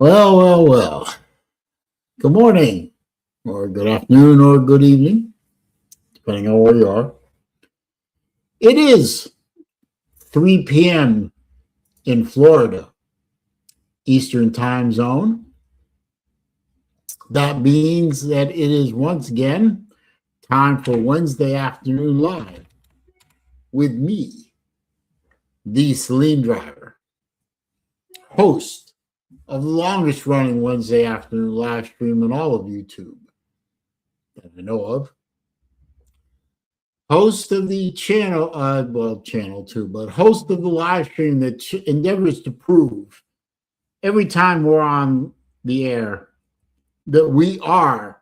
Well, well, well. Good morning, or good afternoon, or good evening, depending on where you are. It is 3 p.m. in Florida, Eastern Time Zone. That means that it is once again time for Wednesday Afternoon Live with me, the SaleenDriver, host of the longest running Wednesday Afternoon live stream in all of YouTube that I know of. Host of the channel, channel 2, but host of the live stream that endeavors to prove every time we're on the air that we are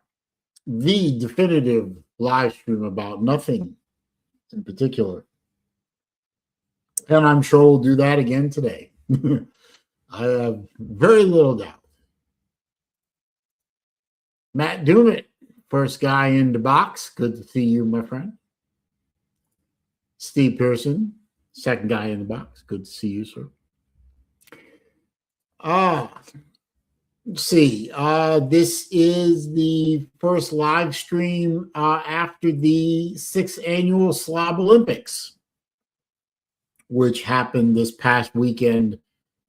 the definitive live stream about nothing in particular. And I'm sure we'll do that again today. I have very little doubt. Matt Doomit, first guy in the box. Good to see you, my friend. Steve Pearson, second guy in the box. Good to see you, sir. Let's see. This is the first live stream after the 6th annual Slob Olympics, which happened this past weekend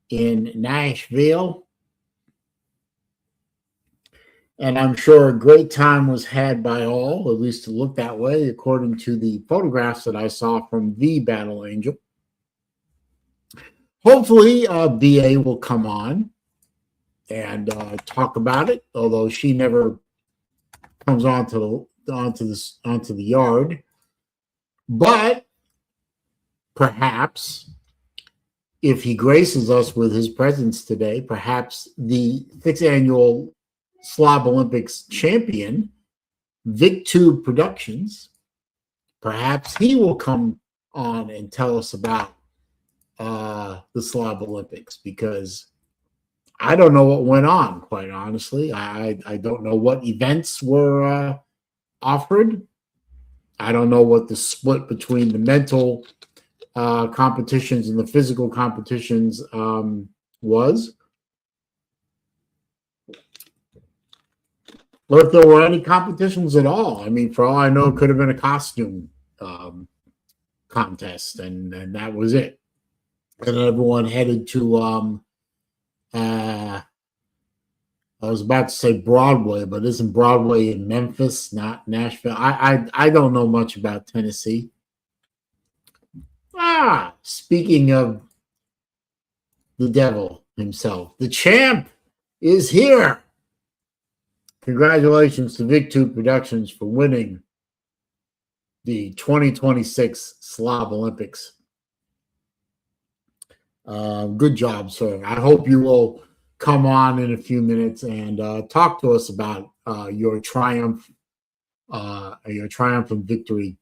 in Nashville. And I'm sure a great time was had by all, at least to look that way, according to the photographs that I saw from the Battle Angel. Hopefully, BA will come on and talk about it, although she never comes onto the yard. But perhaps, if he graces us with his presence today, perhaps the 6th annual Slob Olympics champion, VicTube Productions, perhaps he will come on and tell us about the Slob Olympics, because I don't know what went on, quite honestly. I don't know what events were offered. I don't know what the split between the mental competitions and the physical competitions was. Or if there were any competitions at all. I mean, for all I know, it could have been a costume contest, and that was it. And everyone headed to, I was about to say Broadway, but isn't Broadway in Memphis, not Nashville? I don't know much about Tennessee. Speaking of the devil himself, the champ is here. Congratulations to VicTube Productions for winning the 2026 Slob Olympics. Good job, sir. I hope you will come on in a few minutes and talk to us about your triumph, your triumphant victory,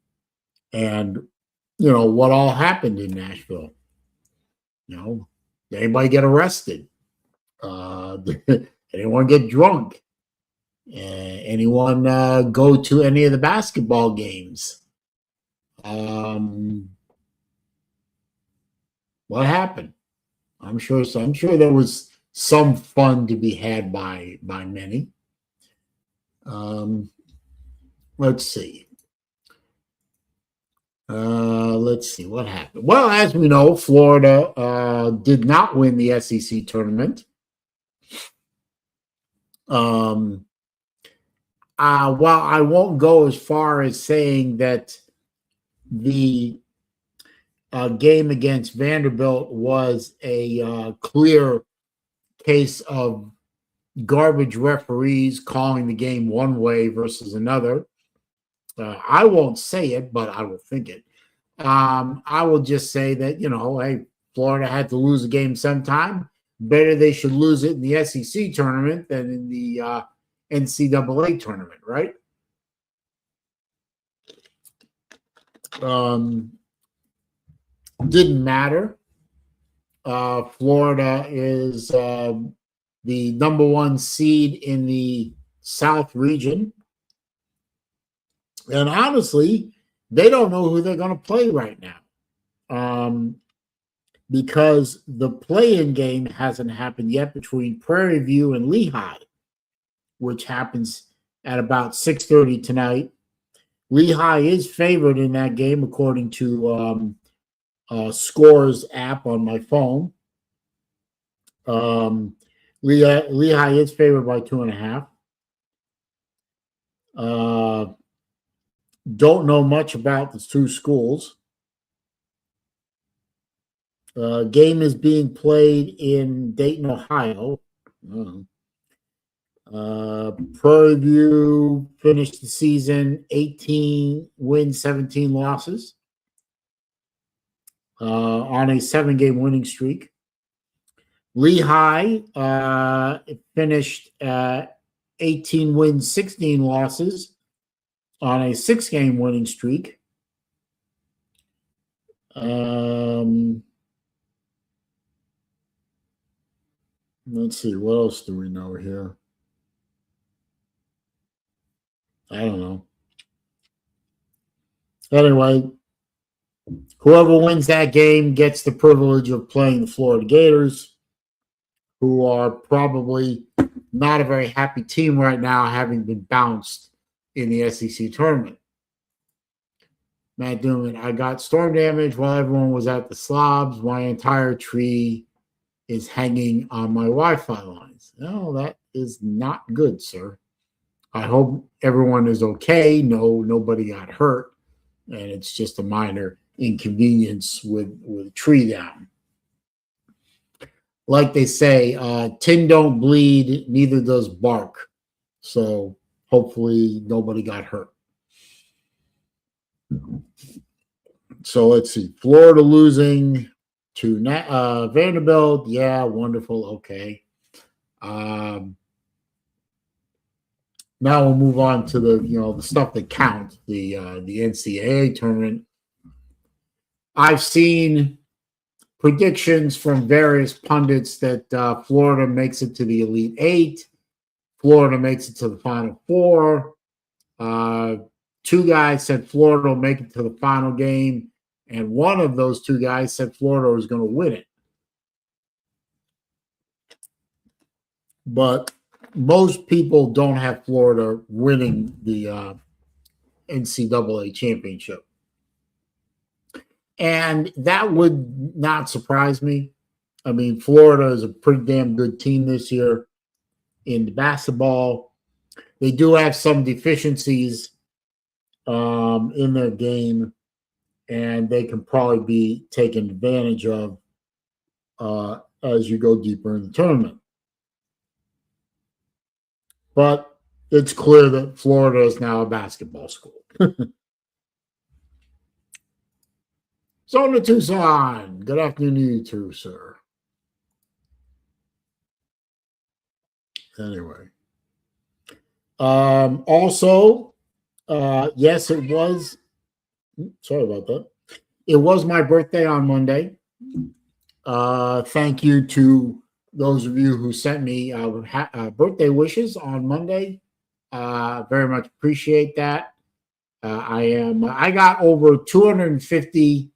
and what all happened in Nashville. Did anybody get arrested? Did anyone get drunk? Anyone go to any of the basketball games? What happened? I'm sure there was some fun to be had by many. Let's see. Let's see what happened. Well, as we know, Florida did not win the SEC tournament. While I won't go as far as saying that the game against Vanderbilt was a clear case of garbage referees calling the game one way versus another. I won't say it, but I will think it. I will just say that, hey, Florida had to lose a game sometime. Better they should lose it in the SEC tournament than in the NCAA tournament, right? Didn't matter. Florida is the number 1 seed in the South region. And honestly, they don't know who they're going to play right now. because the play-in game hasn't happened yet between Prairie View and Lehigh, which happens at about 6:30 tonight. Lehigh is favored in that game according to Scores app on my phone. Lehigh is favored by 2.5. Don't know much about the two schools. Game is being played in Dayton, Ohio. Prairie View finished the season 18 wins, 17 losses on a 7-game winning streak. Lehigh finished 18 wins, 16 losses on a 6-game winning streak. Let's see, what else do we know here? I don't know. Anyway, whoever wins that game gets the privilege of playing the Florida Gators, who are probably not a very happy team right now, having been bounced in the SEC tournament. Matt Newman, I got storm damage while everyone was at the slobs. My entire tree is hanging on my Wi-Fi lines. No, that is not good, sir. I hope everyone is okay. No, nobody got hurt, and it's just a minor inconvenience with a tree down. Like they say, tin don't bleed, neither does bark. So hopefully nobody got hurt. So let's see. Florida losing to Vanderbilt. Yeah, wonderful. Okay. Now we'll move on to the stuff that counts, the NCAA tournament. I've seen predictions from various pundits that Florida makes it to the Elite Eight. Florida makes it to the Final Four. Two guys said Florida will make it to the final game, and one of those two guys said Florida was going to win it. But most people don't have Florida winning the NCAA championship. And that would not surprise me. I mean, Florida is a pretty damn good team this year in the basketball. They do have some deficiencies in their game, and they can probably be taken advantage of as you go deeper in the tournament. But it's clear that Florida is now a basketball school. Zona Tucson, good afternoon to you too, sir. Anyway. Also, yes, it was. Sorry about that. It was my birthday on Monday. Thank you to those of you who sent me birthday wishes on Monday. Very much appreciate that. I got over 250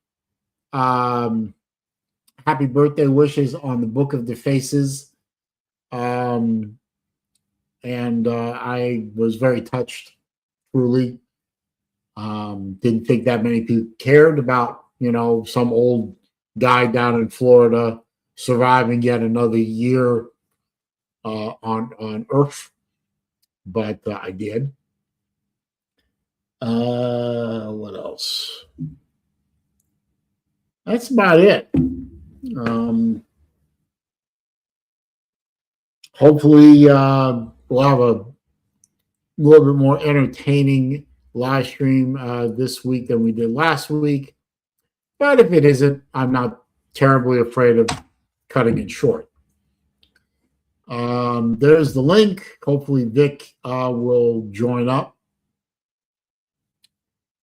happy birthday wishes on the Book of the Faces. And I was very touched, truly. Didn't think that many people cared about, some old guy down in Florida surviving yet another year on Earth, but I did. What else? That's about it. Hopefully, we'll have a little bit more entertaining live stream this week than we did last week. But if it isn't, I'm not terribly afraid of cutting it short. There's the link. Hopefully, Vic will join up.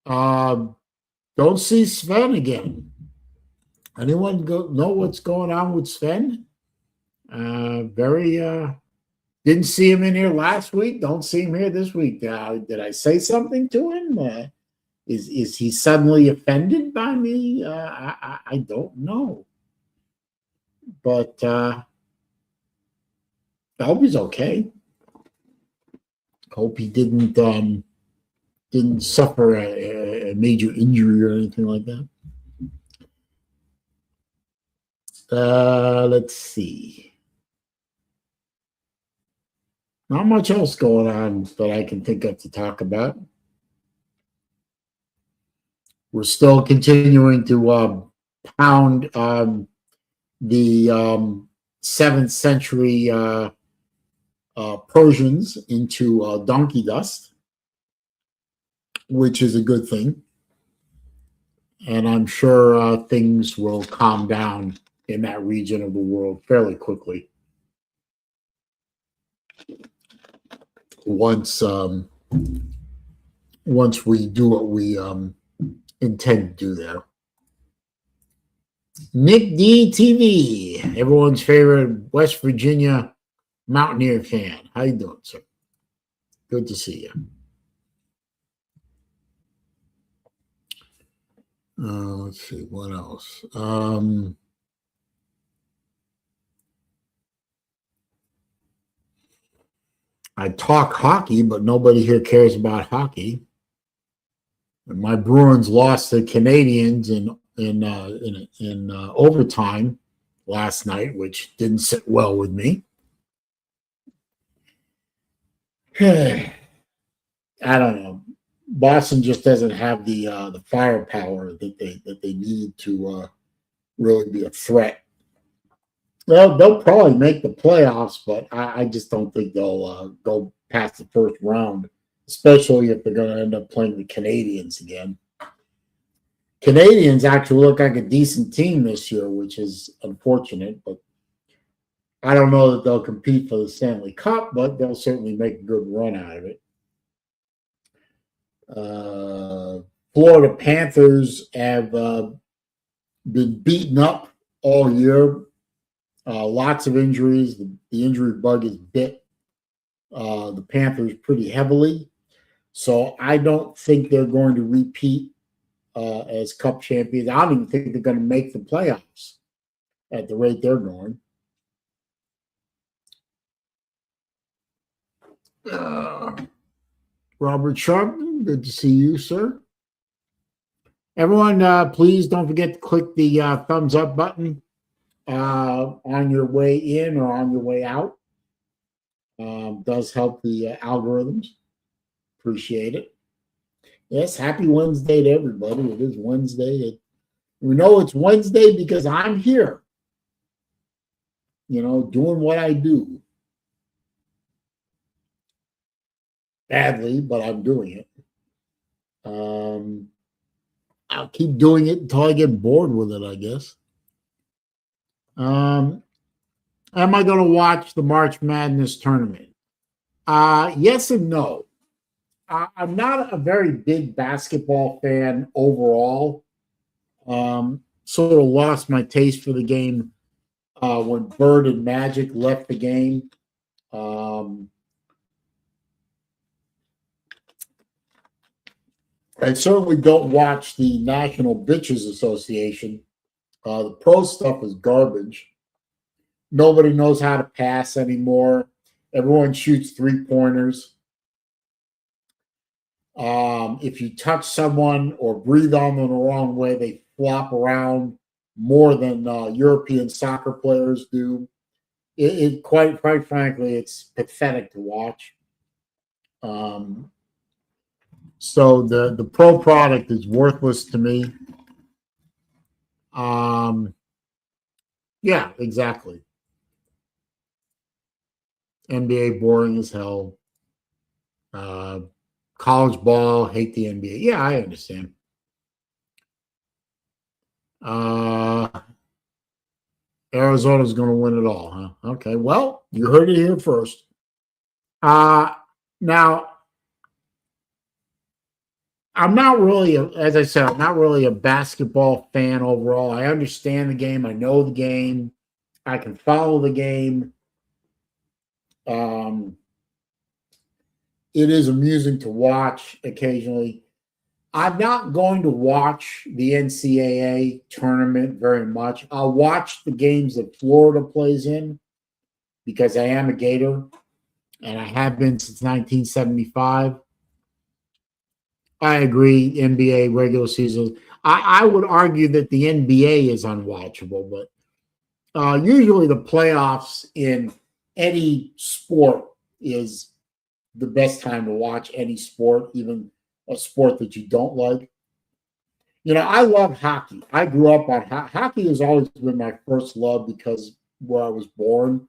Don't see Sven again. Anyone know what's going on with Sven? Didn't see him in here last week. Don't see him here this week. Did I say something to him? Is he suddenly offended by me? I don't know. but I hope he's okay. Hope he didn't suffer a major injury or anything like that. Let's see. Not much else going on that I can think of to talk about. We're still continuing to pound the 7th century Persians into donkey dust, which is a good thing. And I'm sure things will calm down in that region of the world fairly quickly once we do what we intend to do there. Nick D TV, everyone's favorite West Virginia Mountaineer fan. How you doing, sir? Good to see you. Let's see, what else? I talk hockey, but nobody here cares about hockey. And my Bruins lost the Canadians in overtime last night, which didn't sit well with me. I don't know. Boston just doesn't have the firepower that they need to really be a threat. Well, they'll probably make the playoffs, but I just don't think they'll go past the first round, especially if they're going to end up playing the Canadians again. Canadians actually look like a decent team this year, which is unfortunate, but I don't know that they'll compete for the Stanley Cup, but they'll certainly make a good run out of it. Florida Panthers have been beaten up all year. Lots of injuries. The injury bug has bit the Panthers pretty heavily. So I don't think they're going to repeat as Cup champions. I don't even think they're going to make the playoffs at the rate they're going. Robert Sharpton, good to see you, sir. Everyone, please don't forget to click the thumbs up button on your way in or on your way out. Does help the algorithms. Appreciate it. Yes, happy Wednesday to everybody. It is Wednesday. We know it's Wednesday because I'm here, doing what I do. Badly, but I'm doing it. I'll keep doing it until I get bored with it, I guess. Am I going to watch the March Madness tournament? Yes and no. I'm not a very big basketball fan overall. Sort of lost my taste for the game when Bird and Magic left the game. I certainly don't watch the National Bitches Association. The pro stuff is garbage. Nobody knows how to pass anymore. Everyone shoots three-pointers. If you touch someone or breathe on them the wrong way, they flop around more than European soccer players do. It quite frankly, it's pathetic to watch. So the pro product is worthless to me. Yeah, exactly. NBA boring as hell. College ball, hate the NBA. Yeah, I understand. Arizona's going to win it all, huh? Okay, well, you heard it here first. Now, I'm not really, as I said, I'm not really a basketball fan overall. I understand the game. I know the game. I can follow the game. It is amusing to watch occasionally. I'm not going to watch the NCAA tournament very much. I'll watch the games that Florida plays in because I am a Gator and I have been since 1975. I agree. NBA regular season. I would argue that the NBA is unwatchable, but usually the playoffs in any sport is the best time to watch any sport, even a sport that you don't like. You know, I love hockey. I grew up on hockey has always been my first love because where I was born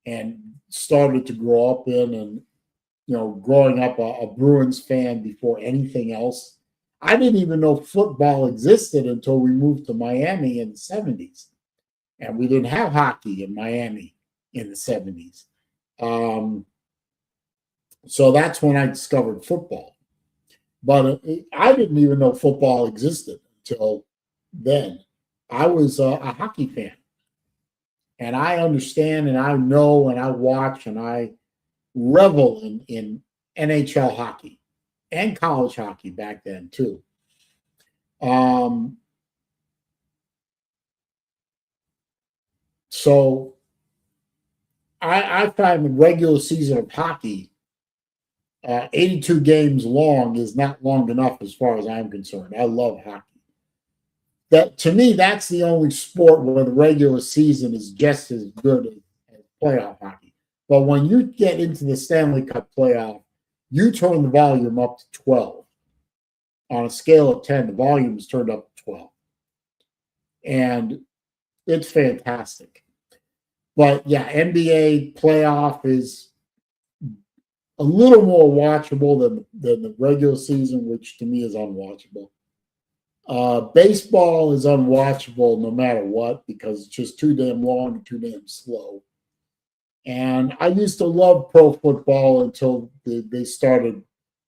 and started to grow up in, and growing up a Bruins fan before anything else. I didn't even know football existed until we moved to Miami in the 70s. And we didn't have hockey in Miami in the 70s. So that's when I discovered football. But I didn't even know football existed until then. I was a hockey fan. And I understand and I know and I watch and I revel in NHL hockey and college hockey back then too. So I find the regular season of hockey, 82 games long, is not long enough as far as I'm concerned. I love hockey. That to me, that's the only sport where the regular season is just as good as playoff hockey. But when you get into the Stanley Cup playoff, you turn the volume up to 12. On a scale of 10, the volume is turned up to 12. And it's fantastic. But yeah, NBA playoff is a little more watchable than the regular season, which to me is unwatchable. Baseball is unwatchable no matter what because it's just too damn long and too damn slow. And I used to love pro football until they started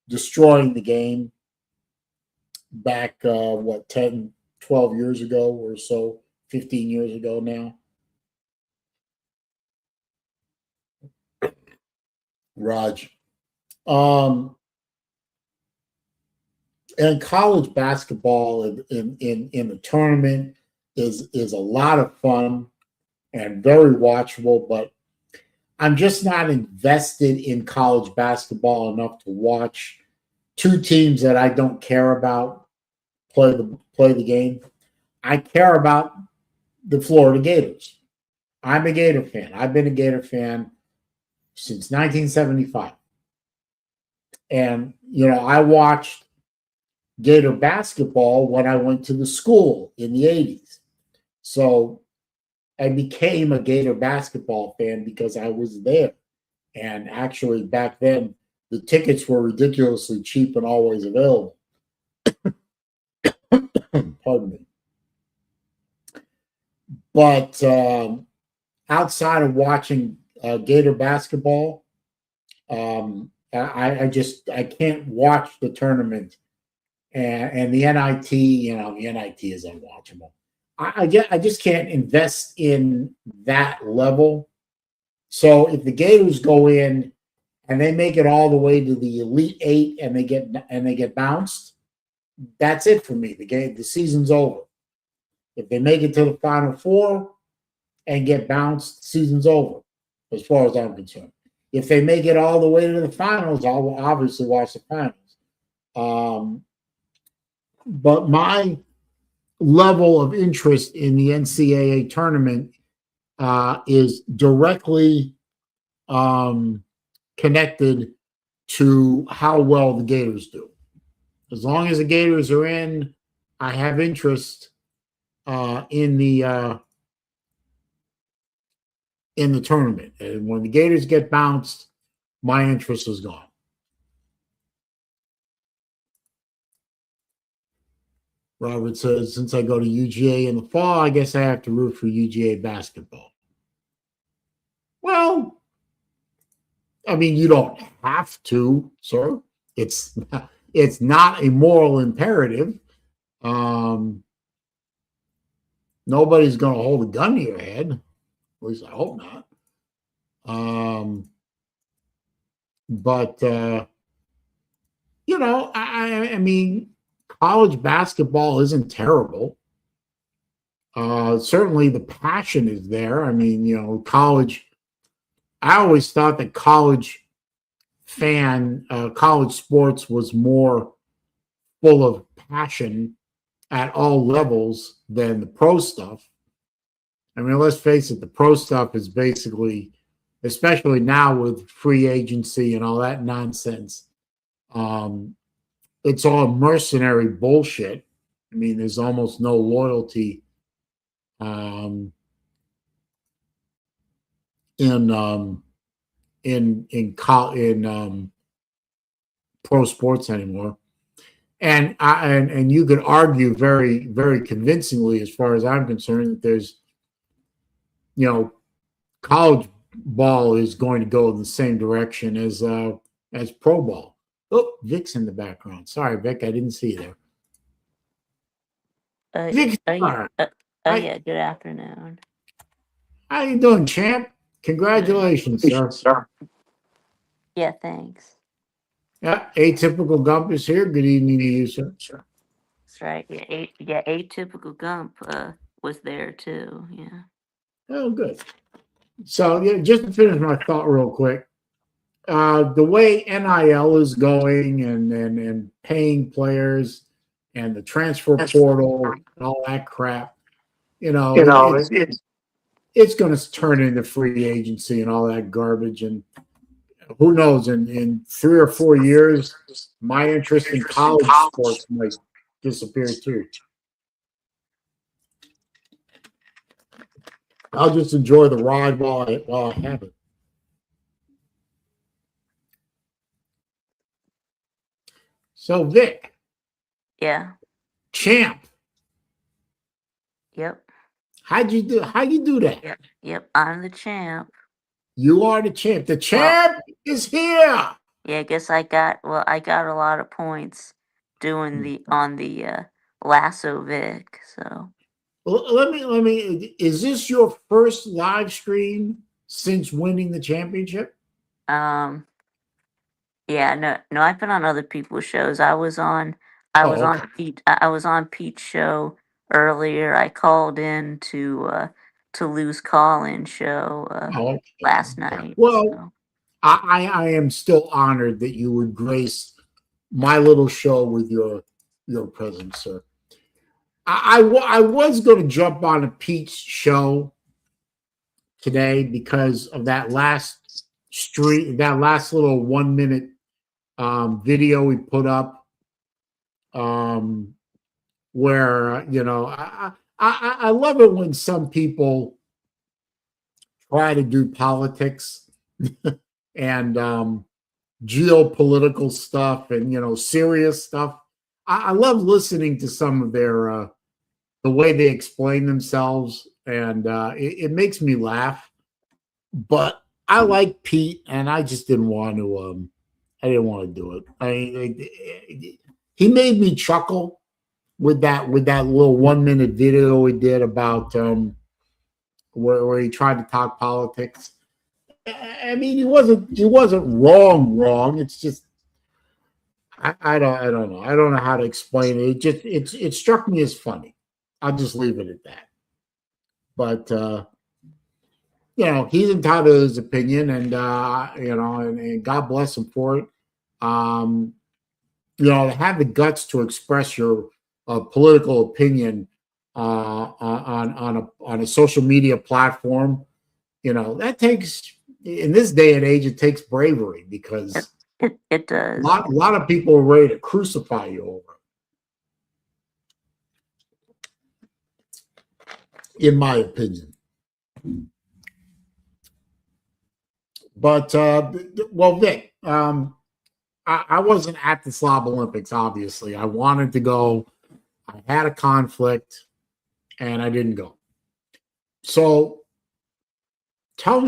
destroying the game back, 10, 12 years ago or so, 15 years ago now. Raj. And college basketball in the tournament is a lot of fun and very watchable, but I'm just not invested in college basketball enough to watch two teams that I don't care about play the game. I care about the Florida Gators. I'm a Gator fan. I've been a Gator fan since 1975. And, I watched Gator basketball when I went to the school in the 80s. So I became a Gator basketball fan because I was there. And actually, back then, the tickets were ridiculously cheap and always available. Pardon me. But outside of watching Gator basketball, I can't watch the tournament and the NIT. The NIT is unwatchable. I just can't invest in that level. So if the Gators go in and they make it all the way to the Elite Eight and they get bounced, that's it for me. The season's over. If they make it to the Final Four and get bounced, the season's over, as far as I'm concerned. If they make it all the way to the finals, I'll obviously watch the finals. But my level of interest in the NCAA tournament is directly connected to how well the Gators do. As long as the Gators are in, I have interest in the tournament. And when the Gators get bounced, my interest is gone. Robert says, since I go to UGA in the fall, I guess I have to root for UGA basketball. Well, I mean, you don't have to, sir. It's not a moral imperative. Nobody's going to hold a gun to your head. At least I hope not. But I mean, college basketball isn't terrible. Certainly the passion is there. I mean, you know, college. I always thought that college sports was more full of passion at all levels than the pro stuff. I mean, let's face it, the pro stuff is basically, especially now with free agency and all that nonsense, it's all mercenary bullshit. I mean, there's almost no loyalty in pro sports anymore. And you could argue very, very convincingly, as far as I'm concerned, that there's, you know, college ball is going to go in the same direction as pro ball. Oh, Vic's in the background. Sorry, Vic, I didn't see you there. Vic, yeah, good afternoon. How you doing, champ? Congratulations, sir. Yeah, thanks. Yeah, Atypical Gump is here. Good evening to you, sir. That's right. Yeah, Atypical Gump was there too. Yeah. Oh, good. So, yeah, just to finish my thought real quick, the way NIL is going and paying players and the transfer portal and all that crap, it's going to turn into free agency and all that garbage. And who knows, in 3 or 4 years, my interest in college sports might disappear too. I'll just enjoy the ride while I have it. So, Vic. Yeah. Champ. Yep. How'd you do that? Yep. I'm the champ. You are the champ. The champ is here. Yeah, I guess I got a lot of points doing on the Lasso Vic. So let me. Is this your first live stream since winning the championship? Yeah, no, I've been on other people's shows. I was on Pete's show earlier. I called in to Lou's call-in show last night. Well, so. I am still honored that you would grace my little show with your presence, sir. I was going to jump on a Pete's show today because of that last little 1 minute video we put up, where I love it when some people try to do politics and geopolitical stuff and serious stuff. I love listening to some of their the way they explain themselves, and it makes me laugh. But I like Pete, and I just didn't want to. I didn't want to do it. He made me chuckle with that little 1 minute video he did about where he tried to talk politics. I mean, he wasn't wrong. It's just I don't know. I don't know how to explain it. It struck me as funny. I'll just leave it at that. But he's entitled to his opinion, and and God bless him for it. To have the guts to express your political opinion on a social media platform, that takes, in this day and age, it takes bravery, because it does. A lot of people are ready to crucify you over it, in my opinion. But Vic, I wasn't at the Slob Olympics. Obviously, I wanted to go. I had a conflict, and I didn't go. So tell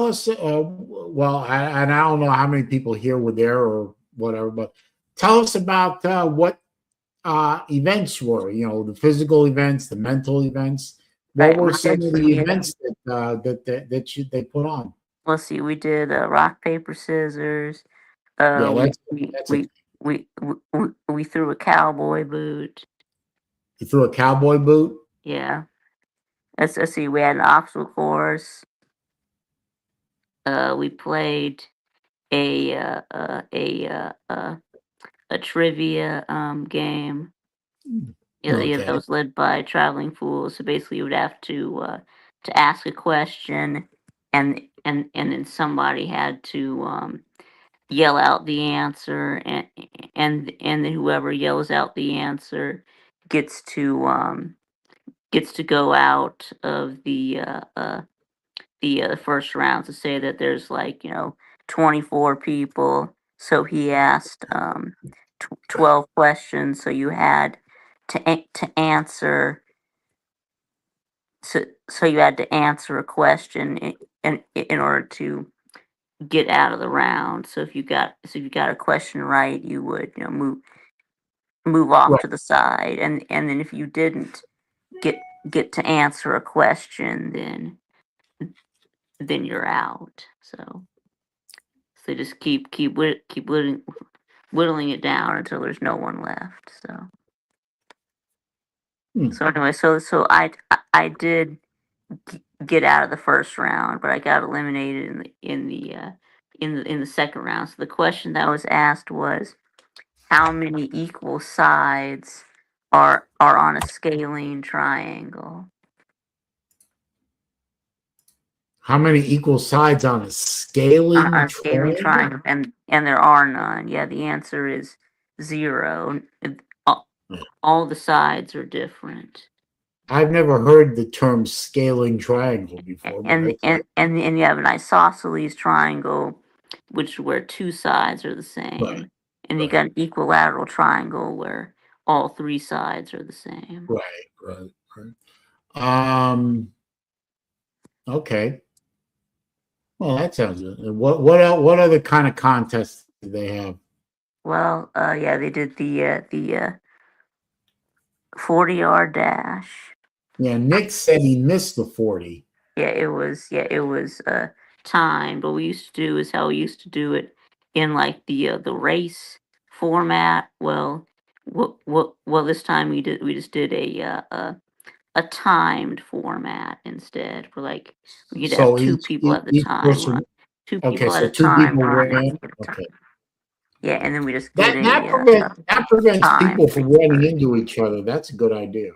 us. Well, and I don't know how many people here were there or whatever, but tell us about what events were. The physical events, the mental events. What were some of the events that they put on? Let's see. We did rock, paper, scissors. we threw a cowboy boot. You threw a cowboy boot? Yeah. Let's see. We had an obstacle course. We played a trivia game. Yeah, that was led by Traveling Fool. So basically, you would have to ask a question, and then somebody had to yell out the answer, and then whoever yells out the answer gets to go out of the first round. To say that there's 24 people. So he asked 12 questions. So you had to answer. So you had to answer a question in order to get out of the round. So if you got a question right, you would move off to the side, and then if you didn't get to answer a question, then you're out. So just keep whittling it down until there's no one left. So anyway, so I did get out of the first round, but I got eliminated in the second round. So the question that was asked was, how many equal sides are on a scalene triangle? How many equal sides on a scaling On a scaling triangle, and there are none. Yeah, the answer is 0. All the sides are different. I've never heard the term scaling triangle before. And you have an isosceles triangle, where 2 sides are the same. And you got an equilateral triangle where all 3 sides are the same. Right. Okay. Well, that sounds good. What else? What other kind of contests do they have? Well, yeah, they did the 40-yard dash. Yeah, Nick said he missed the 40. Yeah, it was time. But we used to do is how we used to do it in the race format. Well, this time we just did a timed format instead. Where we could have 2 people at the time run. 2 people at a time run. Okay. Yeah, and then we just that prevents people from running into each other. That's a good idea.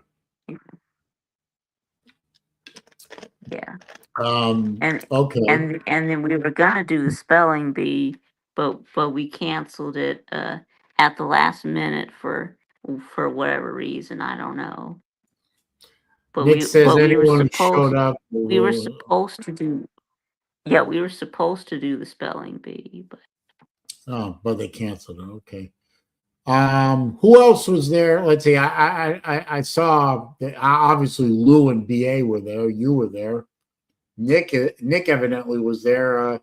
Yeah. Okay. And then we were gonna do the spelling bee, but we canceled it at the last minute for whatever reason, I don't know. But Nick says we were anyone supposed showed up. we were supposed to do we were supposed to do the spelling bee, but they canceled it. Okay. Who else was there? Let's see. I saw that obviously Lou and BA were there. You were there. Nick evidently was there.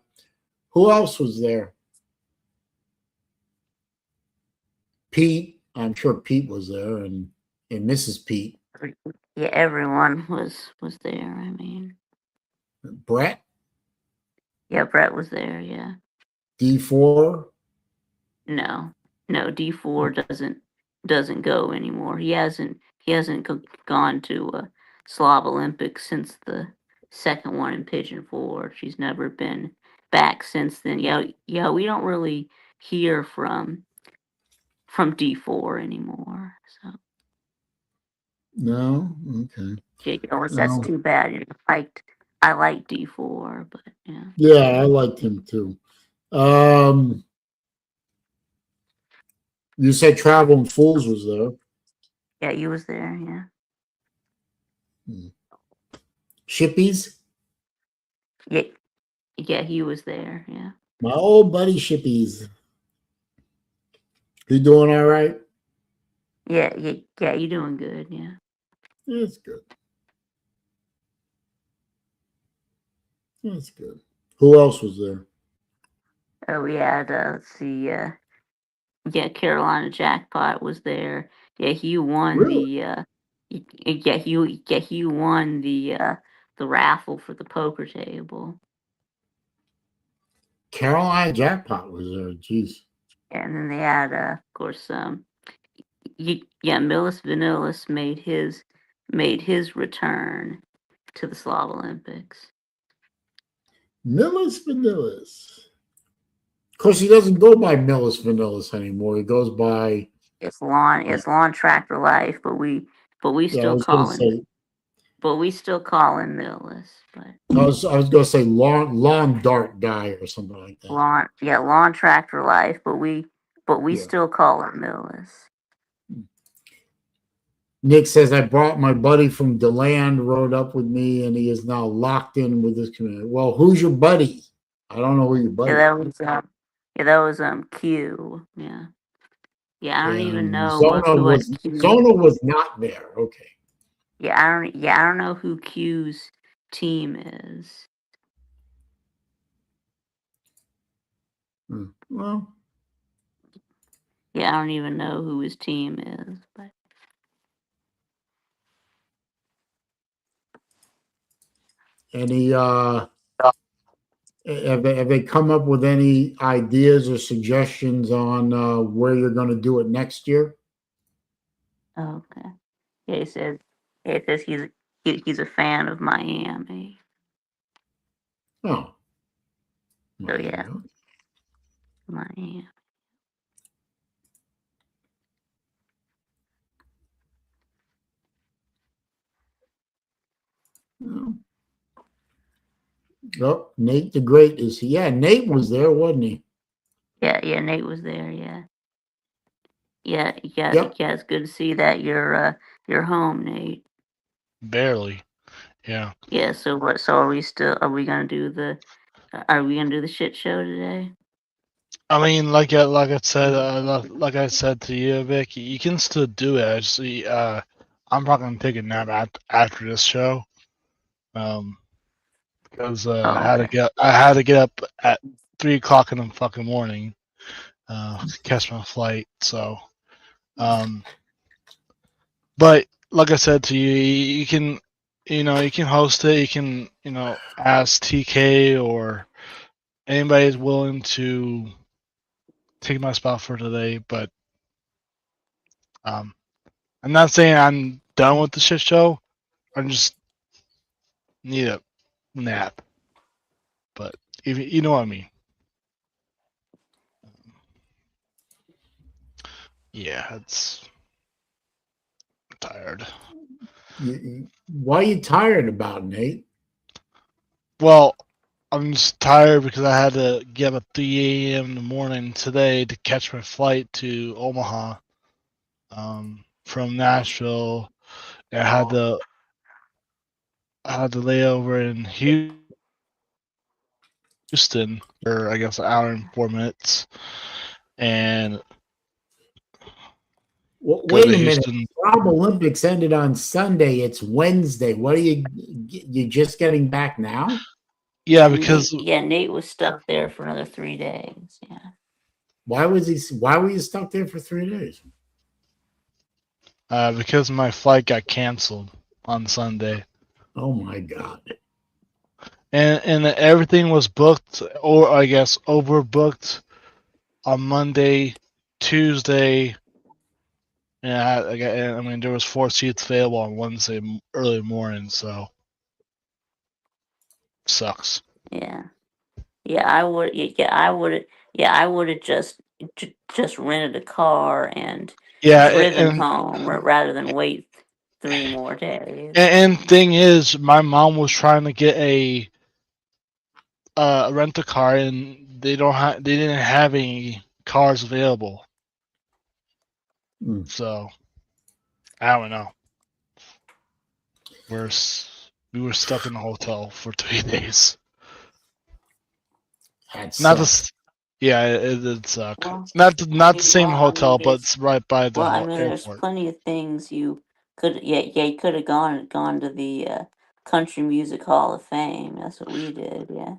Who else was there? Pete. I'm sure Pete was there, and Mrs. Pete. Yeah, everyone was there. I mean, Brett. Yeah, Brett was there. Yeah. D4. No, D4 doesn't go anymore. He hasn't gone to Slav Olympics since the second one in Pigeon Forge. He's never been back since then. Yeah, we don't really hear from D4 anymore. So No, okay. Yeah, that's too bad. I like D4, but yeah. Yeah, I liked him too. You said Traveling Fools was there. Yeah, he was there. Yeah. Shippies. Yeah, he was there. Yeah. My old buddy Shippies. He doing all right? Yeah, you're doing good. Yeah. That's good. That's good. Who else was there? We had let's see, Carolina Jackpot was there. Yeah, he won the he won the raffle for the poker table. Carolina Jackpot was there. Jeez. And then they had, of course, Millis Vanillis made his return to the Slav Olympics. Millis Vanillis. Of course, he doesn't go by Millis Vanillis anymore. He goes by It's lawn tractor life, but we I still was going to call him say Millis. But I was going to say lawn dart guy or something like that. lawn tractor life, but we Yeah. still call him Millis. Nick says I brought my buddy from DeLand, rode up with me, and he is now locked in with this community. Well, who's your buddy? I don't know who your buddy. That was Q. Yeah. Yeah, I don't even know Zona who was Q. Zona was not there. Okay. Yeah, I don't know who Q's team is. Well, yeah, I don't even know who his team is. But any have they come up with any ideas or suggestions on where you're going to do it next year? okay. Yeah, he says he's a fan of Miami. Oh. So yeah. Miami. Oh, Nate the Great is he? Yeah, Nate was there, wasn't he? Yeah, Nate was there. Yeah. Yeah, Yep. it's good to see that you're home, Nate. Barely. Yeah. Yeah. So what? So are we gonna do the shit show today? I mean, like I said, like I said to you, Vic, you can still do it. I'm probably gonna take a nap after this show, because I had to get up at 3 o'clock in the fucking morning, to catch my flight. So, but like I said to you, you can, you can host it. You can, ask TK or anybody's willing to take my spot for today, but I'm not saying I'm done with the shit show. I just need a nap. But if you know what I mean. Yeah, I'm tired. Why are you tired about, Nate? Well, I'm just tired because I had to get up at 3 a.m. in the morning today to catch my flight to Omaha, from Nashville. And I had to lay over in Houston for, I guess, an hour and 4 minutes, and Well, go wait to a minute. Houston. Rob Olympics ended on Sunday. It's Wednesday. What are you just getting back now? Yeah, because Nate was stuck there for another 3 days. Yeah. Why were you stuck there for 3 days? because my flight got canceled on Sunday. Oh my God. And everything was booked, or I guess overbooked, on Monday, Tuesday, and I mean there was 4 seats available on Wednesday early morning, so sucks. Yeah. Yeah, I would. Yeah, I would have just rented a car and Yeah, driven home rather than wait 3 more days. and thing is, my mom was trying to get a rent a car, and they didn't have any cars available. So I don't know. We were stuck in the hotel for 3 days. Yeah, it sucked. Well, Not the same hotel, but it's right by the there's airport. plenty of things you could. You could have gone to the Country Music Hall of Fame. That's what we did. Yeah.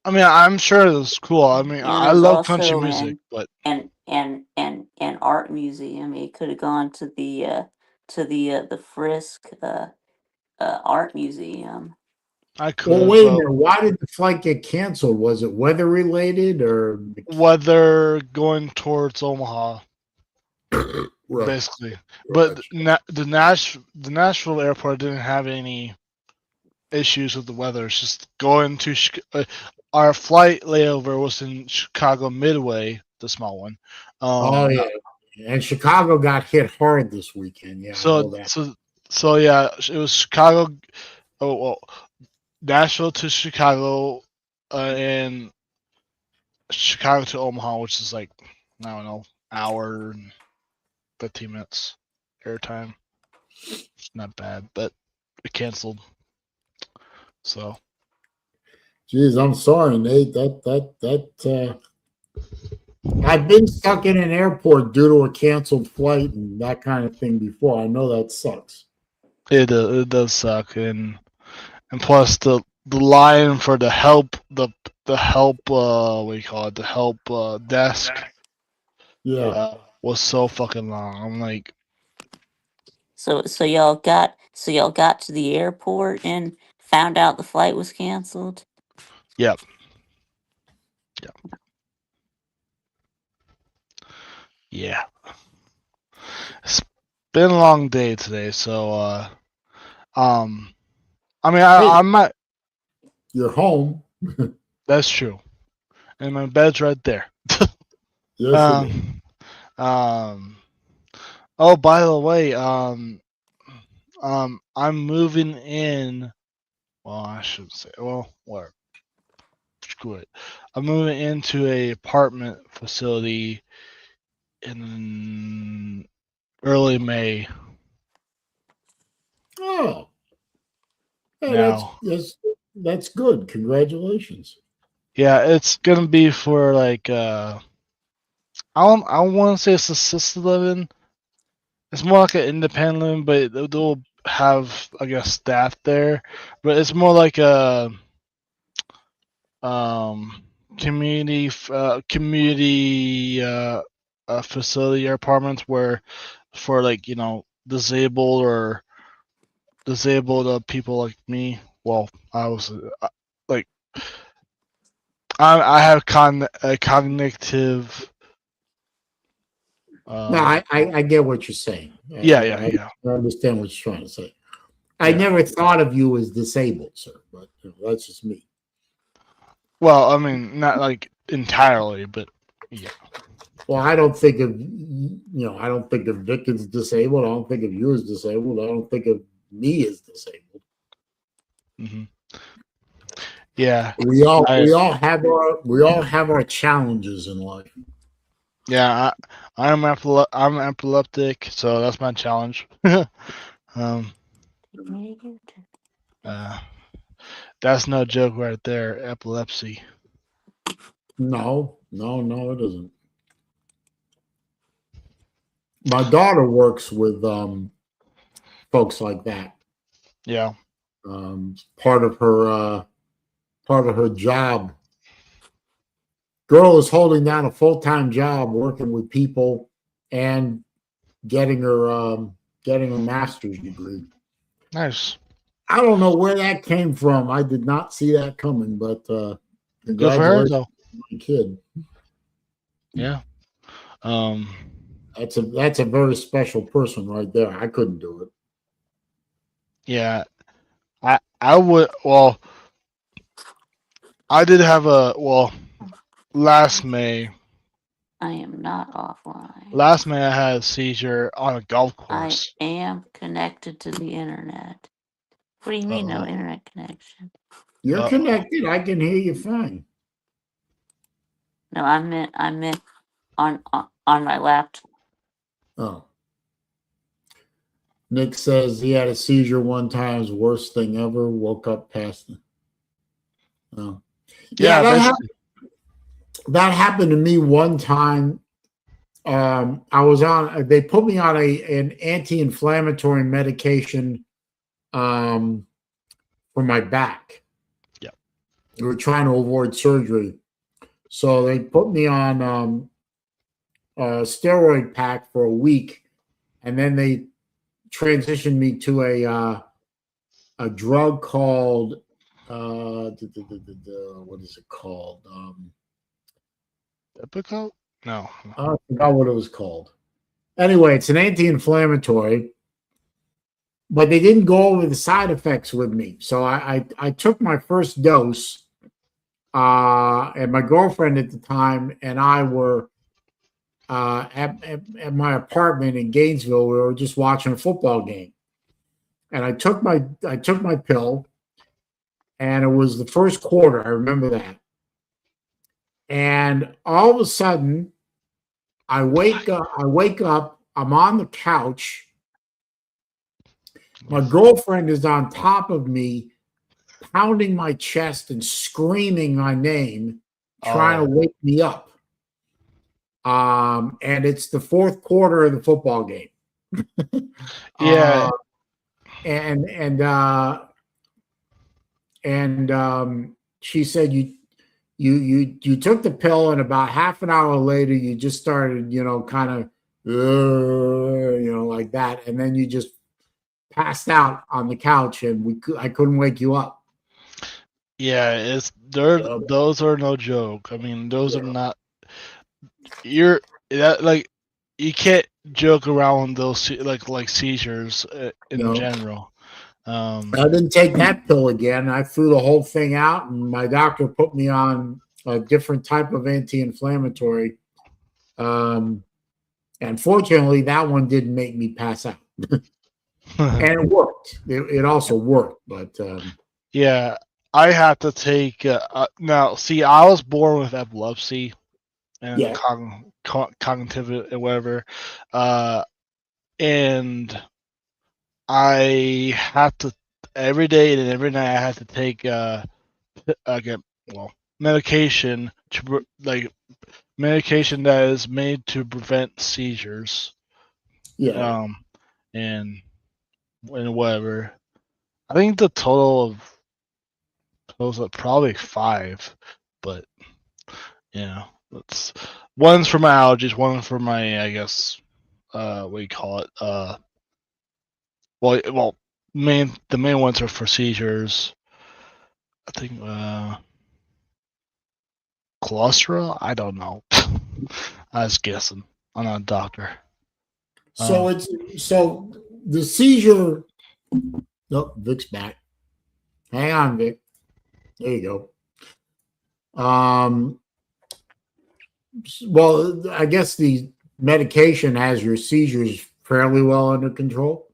I mean, I'm sure it was cool. I mean, I There's love country also music, but an art museum. You could have gone to the Frisk art museum. I could Well, have, wait a but minute. Why did the flight get canceled? Was it weather related or weather going towards Omaha, right? basically. But the Nashville airport didn't have any issues with the weather. It's just going to our flight layover was in Chicago Midway, the small one. Oh yeah, and Chicago got hit hard this weekend. Yeah, I know So that. so yeah, it was Chicago. Oh well, Nashville to Chicago, and Chicago to Omaha, which is like I don't know, hour and 15 minutes airtime. It's not bad, but it canceled. So Geez, I'm sorry, Nate. I've been stuck in an airport due to a canceled flight and that kind of thing before. I know that sucks. it does suck, and plus the line for the help the help what do you call it, the help desk Yeah. was so fucking long. I'm like, So y'all got to the airport and found out the flight was canceled. yep, yeah. It's been a long day today, so um I mean Hey, I'm not. you're home. That's true, and my bed's right there. Yes, it is. um oh, by the way, I'm moving in. Well, I shouldn't say. Well, what? Screw it. I'm moving into a apartment facility in early May Oh, hey, now. that's good. Congratulations. Yeah, it's gonna be for like I don't want to say it's assisted living. It's more like an independent living, but they'll have, I guess, staff there. But it's more like um community facility or apartments where for like disabled people like me. Well, I was like I have a cognitive. No, I get what you're saying. Yeah. I understand what you're trying to say. I Yeah. never thought of you as disabled, sir, but that's just me. Well, I mean, not like entirely, but yeah. Well, I don't think of I don't think of Vic as disabled. I don't think of you as disabled. I don't think of me as disabled. hmm Yeah. We I all have our challenges in life. yeah. I'm epileptic, so that's my challenge. um. Uh. That's no joke right there. Epilepsy. No, it isn't. My daughter works with folks like that. Yeah. Part of her job. Girl is holding down a full-time job working with people and getting her master's degree. Nice. I don't know where that came from. I did not see that coming, but Good for her congratulations, though. my kid. Yeah. Um. That's a very special person right there. I couldn't do it. Yeah. I would. Well, I did have last May. I am not offline. Last May I had a seizure on a golf I course. am connected to the internet. What do you mean no Uh-oh. internet connection? You're Uh-oh. connected. I can hear you fine. No, I meant on my laptop. Oh. Nick says he had a seizure one time. It was the worst thing ever. Woke up past it. Oh. Yeah, Yeah. Basically. that happened to me one time. I was on. They put me on an anti-inflammatory medication for my back. Yeah. They were trying to avoid surgery, so they put me on a steroid pack for a week, and then they transitioned me to a drug called what is it called? Epico? No. I forgot what it was called. Anyway, it's an anti-inflammatory, but they didn't go over the side effects with me. So I took my first dose, and my girlfriend at the time and I were at my apartment in Gainesville. We were just watching a football game, and I took my pill, and it was the first quarter. I remember that, and all of a sudden, I wake up. I'm on the couch. My girlfriend is on top of me, pounding my chest and screaming my name, trying to wake me up. And it's the fourth quarter of the football game. Yeah. She said you took the pill, and about half an hour later you just started, kind of like that, and then you just passed out on the couch, and I couldn't wake you up. Yeah, those are no joke. I mean, those are not. You can't joke around with those like seizures in general. I didn't take that pill again. I threw the whole thing out, and my doctor put me on a different type of anti-inflammatory. And fortunately, that one didn't make me pass out. And it worked. It also worked, but yeah, I had to take. Now, see, I was born with epilepsy and cognitive and whatever, and I had to every day and every night I had to take medication medication that is made to prevent seizures. Yeah. And whatever. I think the total of those are probably 5, but one's for my allergies, one for my, I guess, what do you call it? The main ones are for seizures. I think cholesterol. I don't know. I was guessing. I'm not a doctor. So so the seizure. Oh, Vic's back. Hang on, Vic. There you go. Well, I guess the medication has your seizures fairly well under control.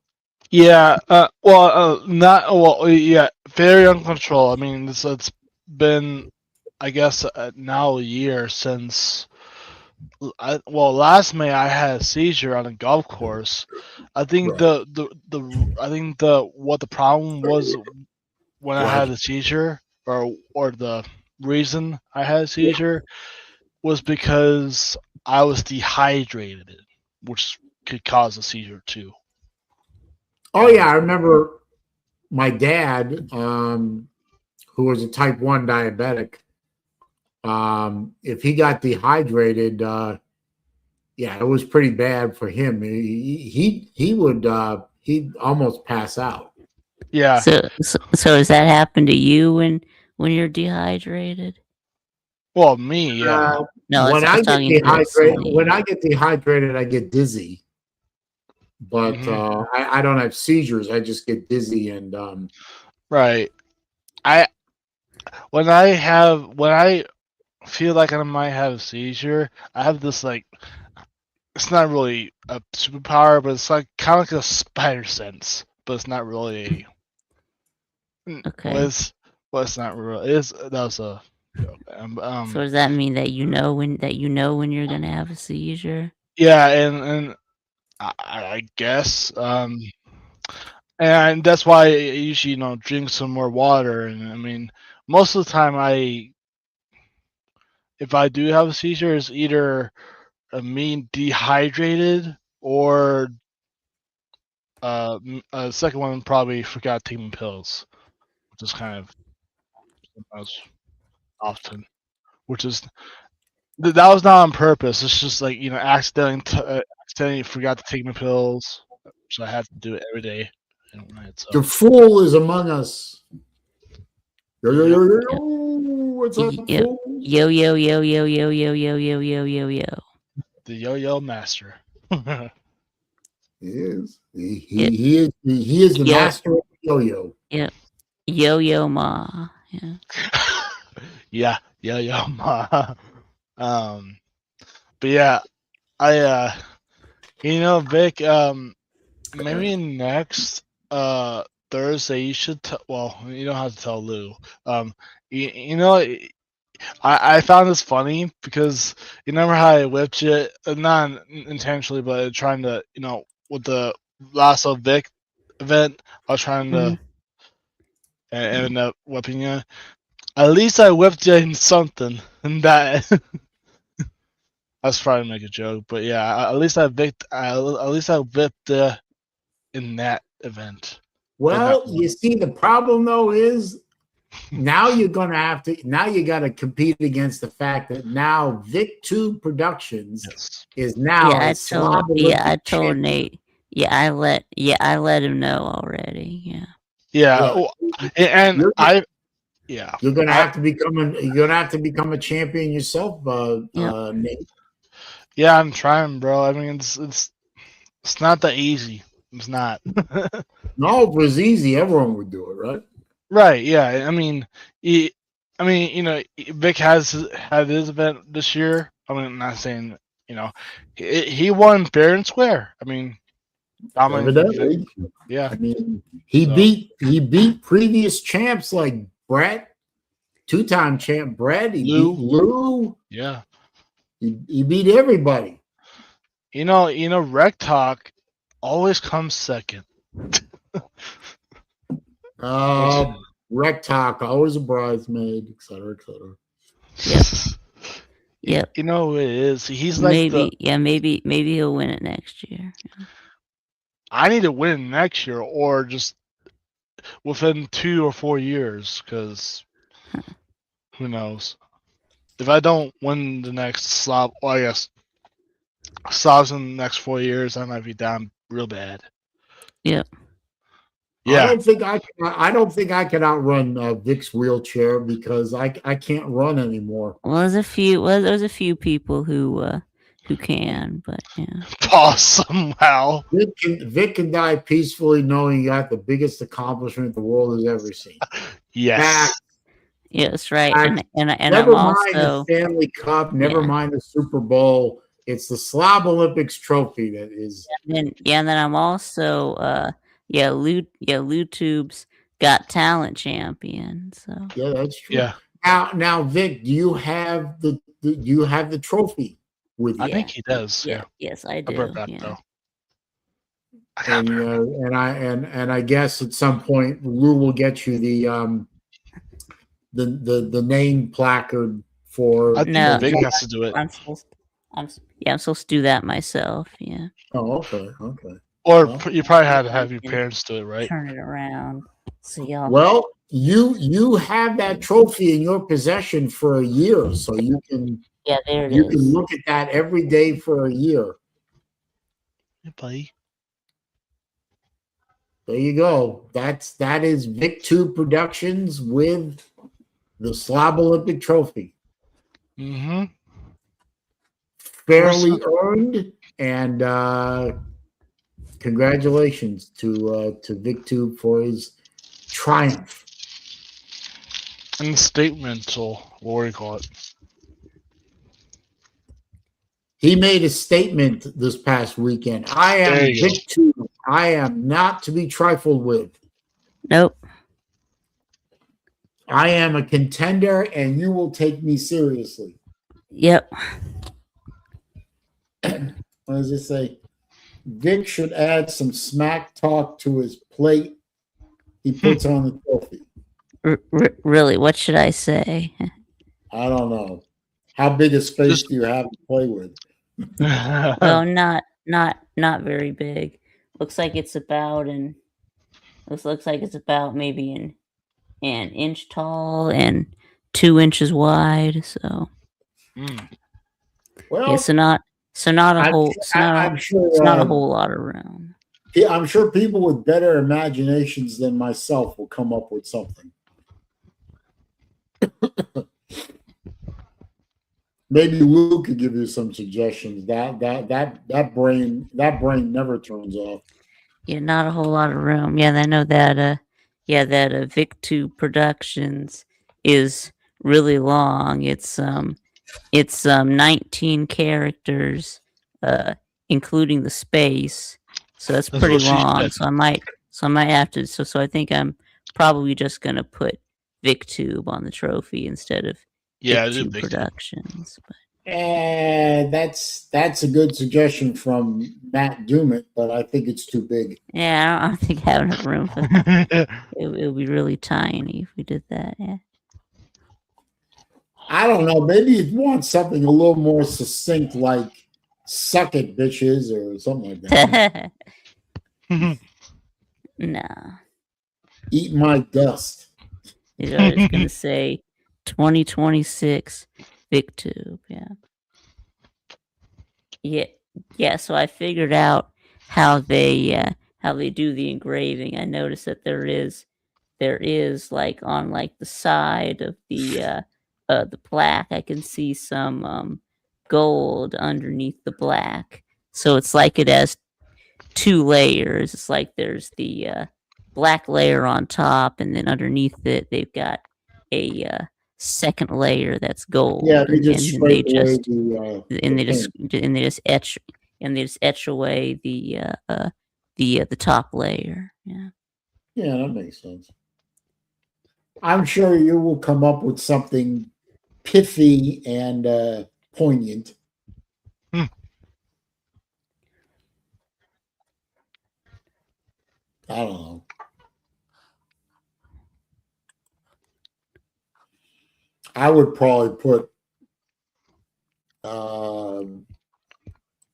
Yeah. Yeah. Very under control. I mean, it's been, I guess, now a year since. Last May I had a seizure on a golf course. I think what the problem was when I had a seizure, or the reason I had a seizure was because I was dehydrated, which could cause a seizure too. Oh yeah, I remember my dad, who was a type 1 diabetic. If he got dehydrated, it was pretty bad for him. He would he'd almost pass out. Yeah. So does that happen to you when you're dehydrated? Well, me, yeah. No, when I get dehydrated, I get dizzy. But I don't have seizures. I just get dizzy and right. When I feel like I might have a seizure, I have this it's not really a superpower, but it's kind of like a spider sense, but it's not really. Okay. It's not real. That was a joke. So does that mean that you know when you're gonna have a seizure? Yeah, and I guess and that's why I usually drink some more water. And I mean, most of the time if I do have a seizure, it's either me dehydrated or the second one probably forgot taking pills, which is kind of often, which is that was not on purpose. It's just accidentally forgot to take my pills, so I had to do it every day. The fool is among us. Yo, yo, yo, yo, yo. What's up, Yo, fool? yo, yo, yo, yo, yo, yo, yo, yo, yo, yo, yo. The yo-yo master. He is. He Yep. he is the Yo. master of yo-yo. Yep. Yo ma. Yeah. Yeah, yo ma. But yeah, I Vic, maybe next Thursday you should well, you don't have to tell Lou. You know, I found this funny because you remember how I whipped you, not intentionally, but trying to, with the last of Vic event, I was trying to end up whipping you. At least I whipped you in something, and that I was trying to make a joke, but yeah, at least I whipped in that event. Well, you see, the problem though is now you're gonna have to you got to compete against the fact that now VicTube Productions is now I Slob told Olympic champion. Nate. I let him know already. Yeah. Yeah, and you're gonna have to become a champion yourself, Nate. Yeah, I'm trying, bro. I mean, it's not that easy. It's not. No, if it was easy, everyone would do it, right? Right. Yeah. I mean, Vic has had his event this year. I mean, I'm not saying, he won fair and square. I mean, Evidently. Yeah. I mean, he beat previous champs like Brett, two-time champ Brett. He beat Lou. Yeah. He beat everybody. Rec Talk always comes second. Rec Talk, always a bridesmaid, etc., etc. Yep. You know who it is? He's like maybe he'll win it next year. Yeah. I need to win next year, or just within 2 or 4 years, because who knows? If I don't win the next Slob, well, I guess Slobs in the next 4 years, I might be down real bad. Yep. Yeah. I don't think I can outrun Vic's wheelchair because I can't run anymore. Well, there's a few people who can, but yeah. Paul somehow. Vic can die peacefully knowing he got the biggest accomplishment the world has ever seen. Yes. Yes, right. And never I'm mind also, the Stanley Cup, never mind the Super Bowl. It's the Slob Olympics trophy that is. And then I'm also Lou Tube's Got Talent champion. So yeah, that's true. Yeah. Now, Vic, do you have the trophy with you? I think he does. Yeah. Yes, I do. Though. And I guess at some point Lou will get you the name placard for. I think Vic has to do it. I'm supposed to do that myself. Yeah. Oh, okay. Or you probably had to have your parents do it, right? Turn it around. So y'all. Well, you have that trophy in your possession for a year, so you can. Yeah, there it is. You can look at that every day for a year. Hey, buddy. There you go. That is VicTube Productions with the Slob Olympic trophy. Mm-hmm. Fairly earned, and congratulations to VicTube for his triumph. And statement, or what do you call it? He made a statement this past weekend. I am VicTube. I am not to be trifled with. Nope. I am a contender, and you will take me seriously. Yep. What does it say? Vic should add some smack talk to his plate. He puts on the trophy. Really? What should I say? I don't know. How big a space do you have to play with? Well, not very big. Looks like it's about maybe an inch tall and 2 inches wide. So, well, it's not a whole. It's not a whole lot of room. I'm sure people with better imaginations than myself will come up with something. Maybe Lou could give you some suggestions. That brain never turns off. Yeah, not a whole lot of room. Yeah, I know that. That VicTube Productions is really long. It's 19 characters, including the space. So that's That's pretty what she long. said. So I might have to. So I think I'm probably just gonna put VicTube on the trophy instead of Yeah, I do VicTube big too. Productions. But That's a good suggestion from Matt Dumit, but I think it's too big. yeah, I don't think I have enough room for that. It would be really tiny if we did that. Yeah. I don't know. Maybe you'd want something a little more succinct, like "suck it, bitches" or something like that. No. Eat my dust. I was gonna say 2026 VicTube. Yeah. So I figured out how they do the engraving. I noticed that there is like on like the side of the plaque, I can see some gold underneath the black. So it's like it has two layers. It's like there's the black layer on top, and then underneath it, they've got a second layer that's gold. Yeah, they and, just and scrape they away just the and they paint. just etch away the top layer. Yeah. Yeah, that makes sense. I'm sure you will come up with something pithy and poignant. Hmm. I don't know. I would probably put, I don't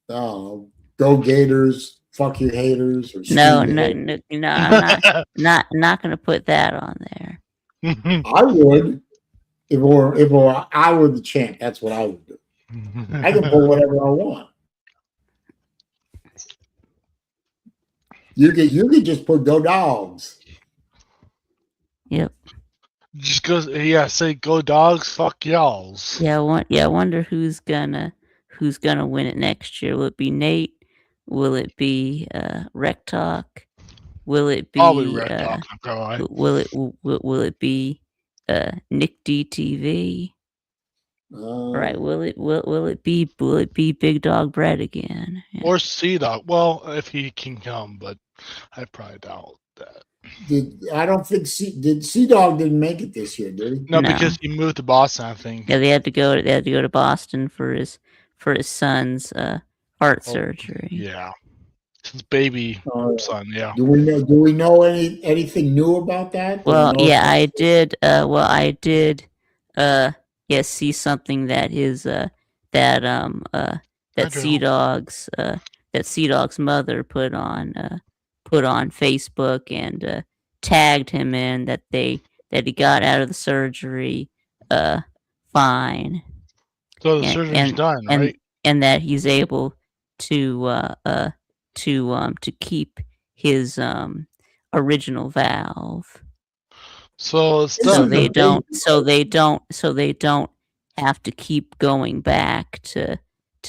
know, "Go Gators, fuck you haters," or No, "Screw you haters." no. I'm not gonna put that on there. I would if it were I were the champ. That's what I would do. I can put whatever I want. You could just put "Go Dogs." Yep. Just goes, yeah. Say go dogs, fuck y'alls. Yeah. I wonder who's gonna win it next year. Will it be Nate? Will it be Rec Talk? Will it Probably be red dog. Right. will it be Nick DTV? Right? Will it be Big Dog Brett again? Yeah. Or Sea Dog. Well, if he can come, but I probably doubt that. I don't think Sea Dog didn't make it this year, did he? No, No. because he moved to Boston, I think. Yeah, they had to go to Boston for his son's heart surgery. Yeah. His baby son, yeah. Do we know anything new about that? Well, yeah, I did. See something that his that Sea Dog's mother put on Facebook and tagged him in that he got out of the surgery fine. So the surgery's done, right? And that he's able to keep his original valve. So it's So done. they don't have to keep going back to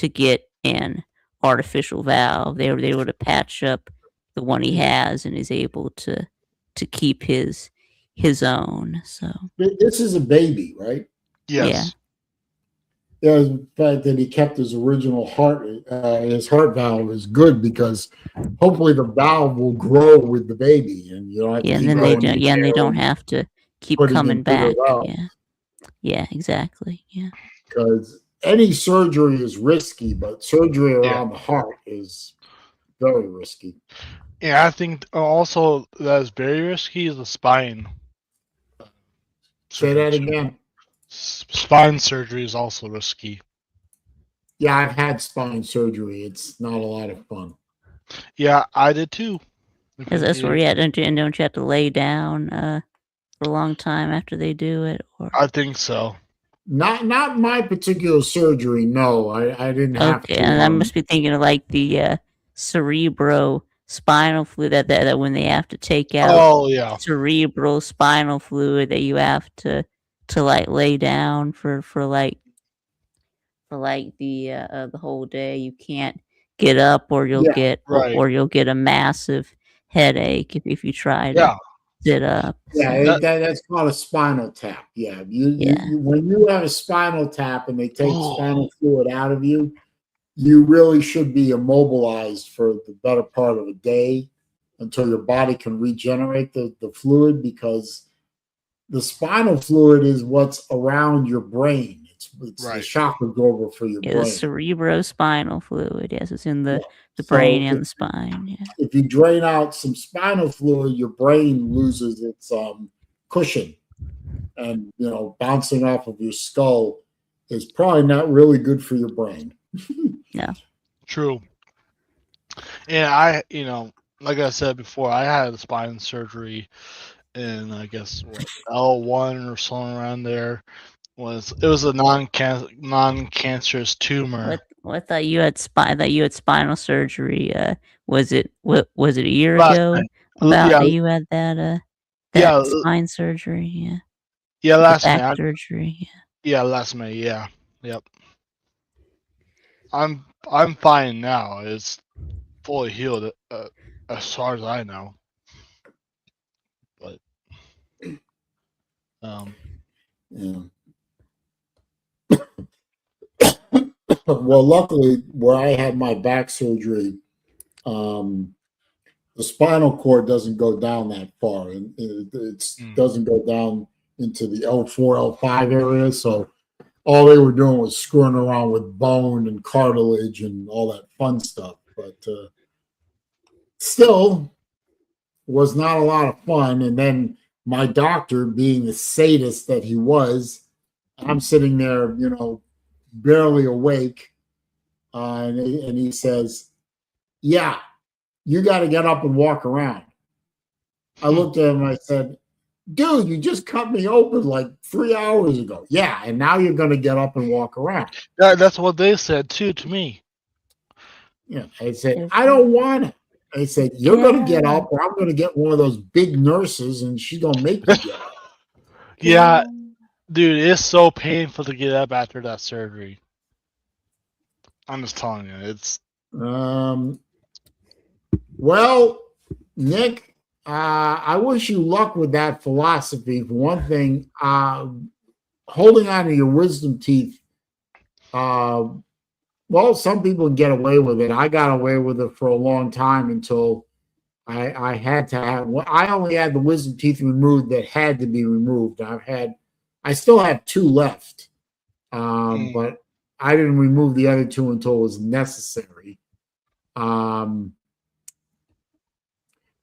get an artificial valve. They were able to patch up the one he has and is able to keep his own. So this is a baby, right? Yes. Yeah, the fact that he kept his original heart, his heart valve, is good because hopefully the valve will grow with the baby, and you don't have to keep going. And they don't have to keep coming back. Yeah, exactly. Yeah, because any surgery is risky, but surgery around the heart is very risky. Yeah, I think also that is very risky is the spine. Say that again. Spine surgery is also risky. Yeah, I've had spine surgery. It's not a lot of fun. Yeah, I did too. That's where don't you have to lay down for a long time after they do it? Or I think so. Not my particular surgery. No, I didn't have to. And I must be thinking of like the cerebral spinal fluid that when they have to take out cerebral spinal fluid that you have to to like lay down for the whole day. You can't get up, or you'll Yeah, get Right. or you'll get a massive headache if you try to Yeah. sit up. yeah, So that's called a spinal tap. Yeah, yeah, when you have a spinal tap and they take Oh. spinal fluid out of you, you really should be immobilized for the better part of a day until your body can regenerate the fluid, because the spinal fluid is what's around your brain. It's the Right. shock absorber for your the brain. cerebrospinal fluid. Yes, it's in the Yeah. brain So and the spine. Yeah. if you drain out some spinal fluid, your brain loses its cushion, and bouncing off of your skull is probably not really good for your brain. No. True. And like I said before, I had spine surgery in, I guess, L1 or something around there. It was a non-cancerous tumor. I thought you had spinal surgery. Was it a year Last ago May. about Yeah, that you had that yeah, spine surgery? Yeah, yeah. the Last back May. surgery. Yeah, last May. Yeah, yep. I'm fine now. It's fully healed, as far as I know. But Yeah. Well, luckily, where I had my back surgery, the spinal cord doesn't go down that far, and it doesn't go down into the L4, L5 area. So all they were doing was screwing around with bone and cartilage and all that fun stuff. But still, was not a lot of fun. And then my doctor, being the sadist that he was, I'm sitting there, barely awake, and he says, "Yeah, you got to get up and walk around." I looked at him and I said, "Dude, you just cut me open like 3 hours ago." "Yeah, and now you're going to get up and walk around." that's what they said too to me. Yeah, I said, "I don't want it." I said, "You're going to get up, or I'm going to get one of those big nurses, and she's going to make you get up." Yeah, dude, it's so painful to get up after that surgery. I'm just telling you, it's. Well, Nick, I wish you luck with that philosophy. For one thing, holding on to your wisdom teeth. Well, some people get away with it. I got away with it for a long time until I had to have. I only had the wisdom teeth removed that had to be removed. I still have 2 left, but I didn't remove the other 2 until it was necessary. But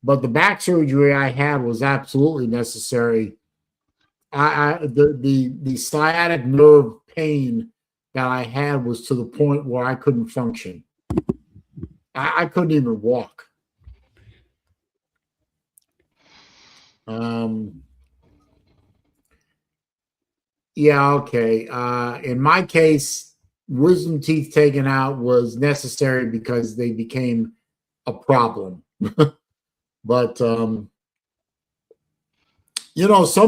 the back surgery I had was absolutely necessary. The sciatic nerve pain that I had was to the point where I couldn't function. I couldn't even walk. Yeah, okay. In my case, wisdom teeth taken out was necessary because they became a problem. But some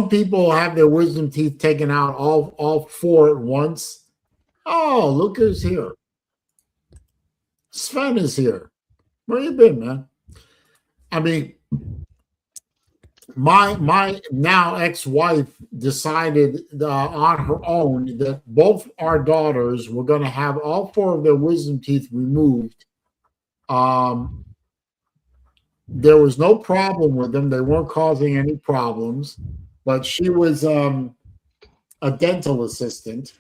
people have their wisdom teeth taken out all 4 at once. Oh, look who's here. Sven is here. Where you been, man? I mean, my now ex-wife decided on her own that both our daughters were going to have all 4 of their wisdom teeth removed. There was no problem with them. They weren't causing any problems, but she was a dental assistant,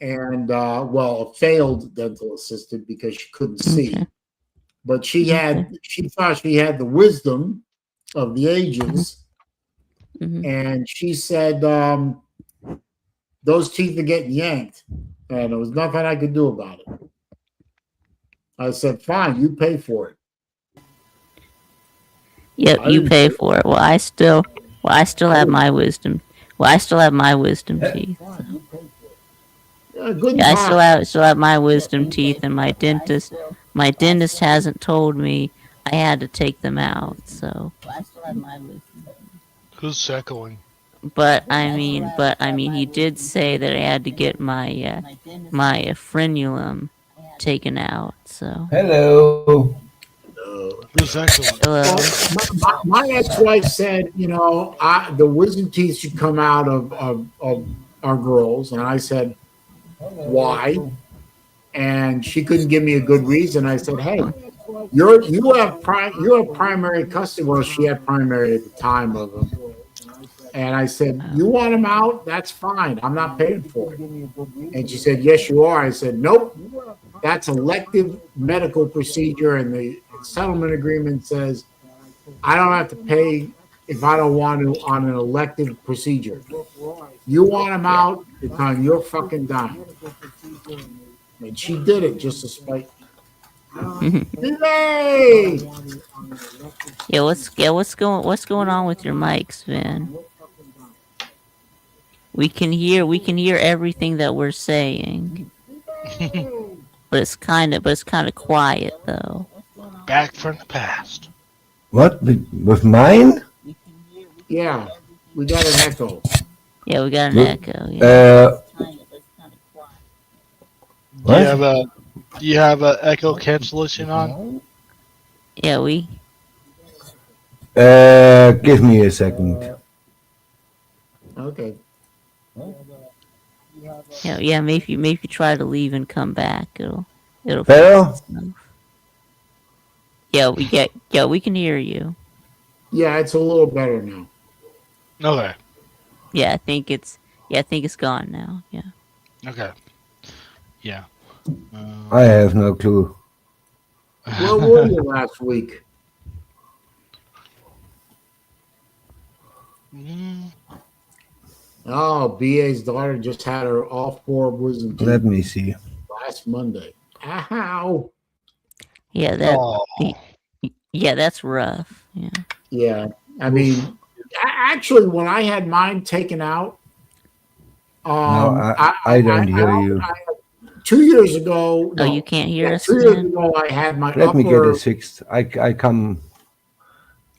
and a failed dental assistant because she couldn't see. But she thought she had the wisdom of the ages, and she said those teeth are getting yanked, and there was nothing I could do about it. I said, "Fine, you pay for it." Yep, you pay for it. I still have my wisdom. I still have my wisdom teeth. So. Yeah, I still have my wisdom teeth, and my dentist hasn't told me I had to take them out. So I still have my wisdom. Who's echoing? But I mean, he did say that I had to get my my frenulum taken out. So Hello. Who's excellent? hello. Well, my ex-wife said, the wisdom teeth should come out of our girls, and I said, why? And she couldn't give me a good reason. I said, hey, you have primary custody. Well, she had primary at the time of them. And I said, you want them out? That's fine. I'm not paying for it. And she said, yes, you are. I said, nope. That's elective medical procedure. And the settlement agreement says I don't have to pay if I don't want to on an elective procedure. You want them out, it's on your fucking dime. And she did it just to spite me. Yay! What's going on with your mics, Vin? We can hear everything that we're saying. But it's kind of quiet though. Back from the past. What? With mine? Yeah, we got an echo. Yeah, we got an Look, echo. Yeah. What? You have a echo cancellation on? Yeah, we. Give me a second. Okay. Yeah, maybe try to leave and come back. It'll Better? fix itself. Yeah, we can hear you. Yeah, it's a little better now. Okay. Yeah, I think it's gone now. Yeah. Okay. Yeah. I have no clue. Where were you last week? Oh, BA's daughter just had her all 4 wisdom teeth Let me see. last Monday. Ow! Yeah, that's rough. Yeah. Yeah, I mean, actually, when I had mine taken out, No, I don't hear you. 2 years ago. Oh, you can't hear us, 2 years Vin? ago, I had my Let upper. me get it fixed. I come.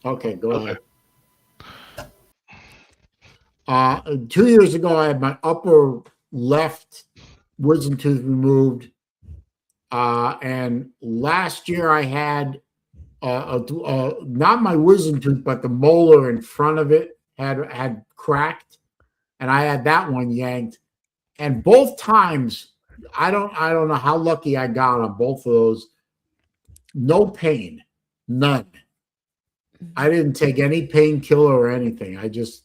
Okay, go ahead. 2 years ago, I had my upper left wisdom tooth removed, and last year I had not my wisdom tooth, but the molar in front of it had cracked, and I had that one yanked. And both times, I don't know how lucky I got on both of those. No pain, none. I didn't take any painkiller or anything. I just,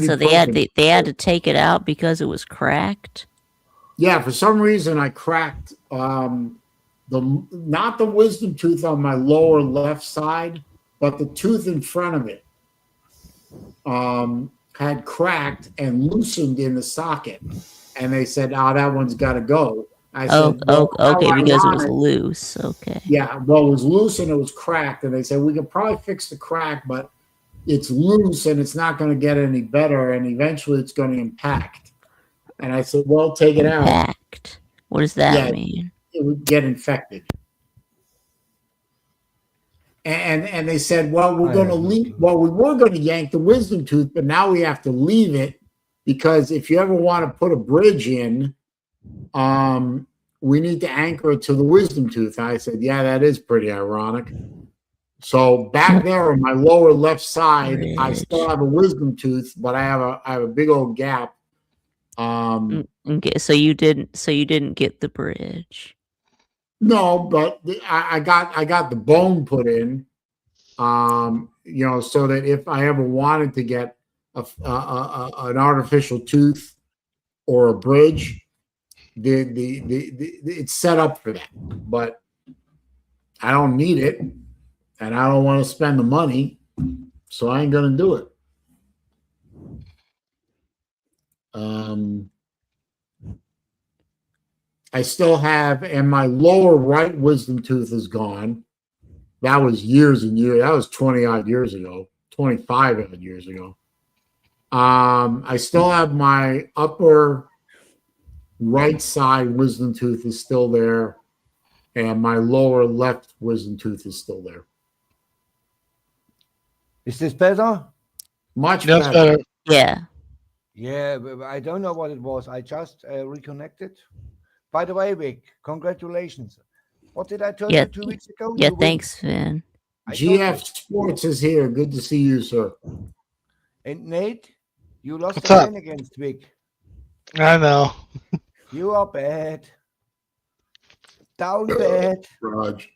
So they had to take it out because it was cracked. Yeah, for some reason I cracked not the wisdom tooth on my lower left side, but the tooth in front of it had cracked and loosened in the socket. And they said, "Oh, that one's got to go." I said, okay, because it was loose. Okay. Yeah, well, it was loose and it was cracked, and they said we could probably fix the crack, but it's loose and it's not going to get any better, and eventually it's going to impact. And I said, well, take it out. Impact. What does that mean? It would get infected. And they said, well, we're going to leave. Well, we were going to yank the wisdom tooth, but now we have to leave it because if you ever want to put a bridge in, we need to anchor it to the wisdom tooth. I said, yeah, that is pretty ironic. So back there on my lower left side, I still have a wisdom tooth, but I have a big old gap. Okay, so you didn't get the bridge. No, but I got the bone put in, so that if I ever wanted to get an artificial tooth or a bridge, it's set up for that. But I don't need it, and I don't want to spend the money, so I ain't gonna do it. I still have, and my lower right wisdom tooth is gone. That was years and years. That was 20 odd years ago, 25 odd years ago. I still have my upper right side wisdom tooth is still there, and my lower left wisdom tooth is still there. Is this better? Much That's better. better. Yeah. Yeah, but I don't know what it was. I just reconnected. By the way, Vic, congratulations. What did I tell Yeah. you 2 weeks ago? Yeah. You win. Thanks, Finn. I told you. GF Sports is here. Good to see you, sir. And Nate, you lost What's up? again against Vic. I know. You are bad. Down bad. Raj.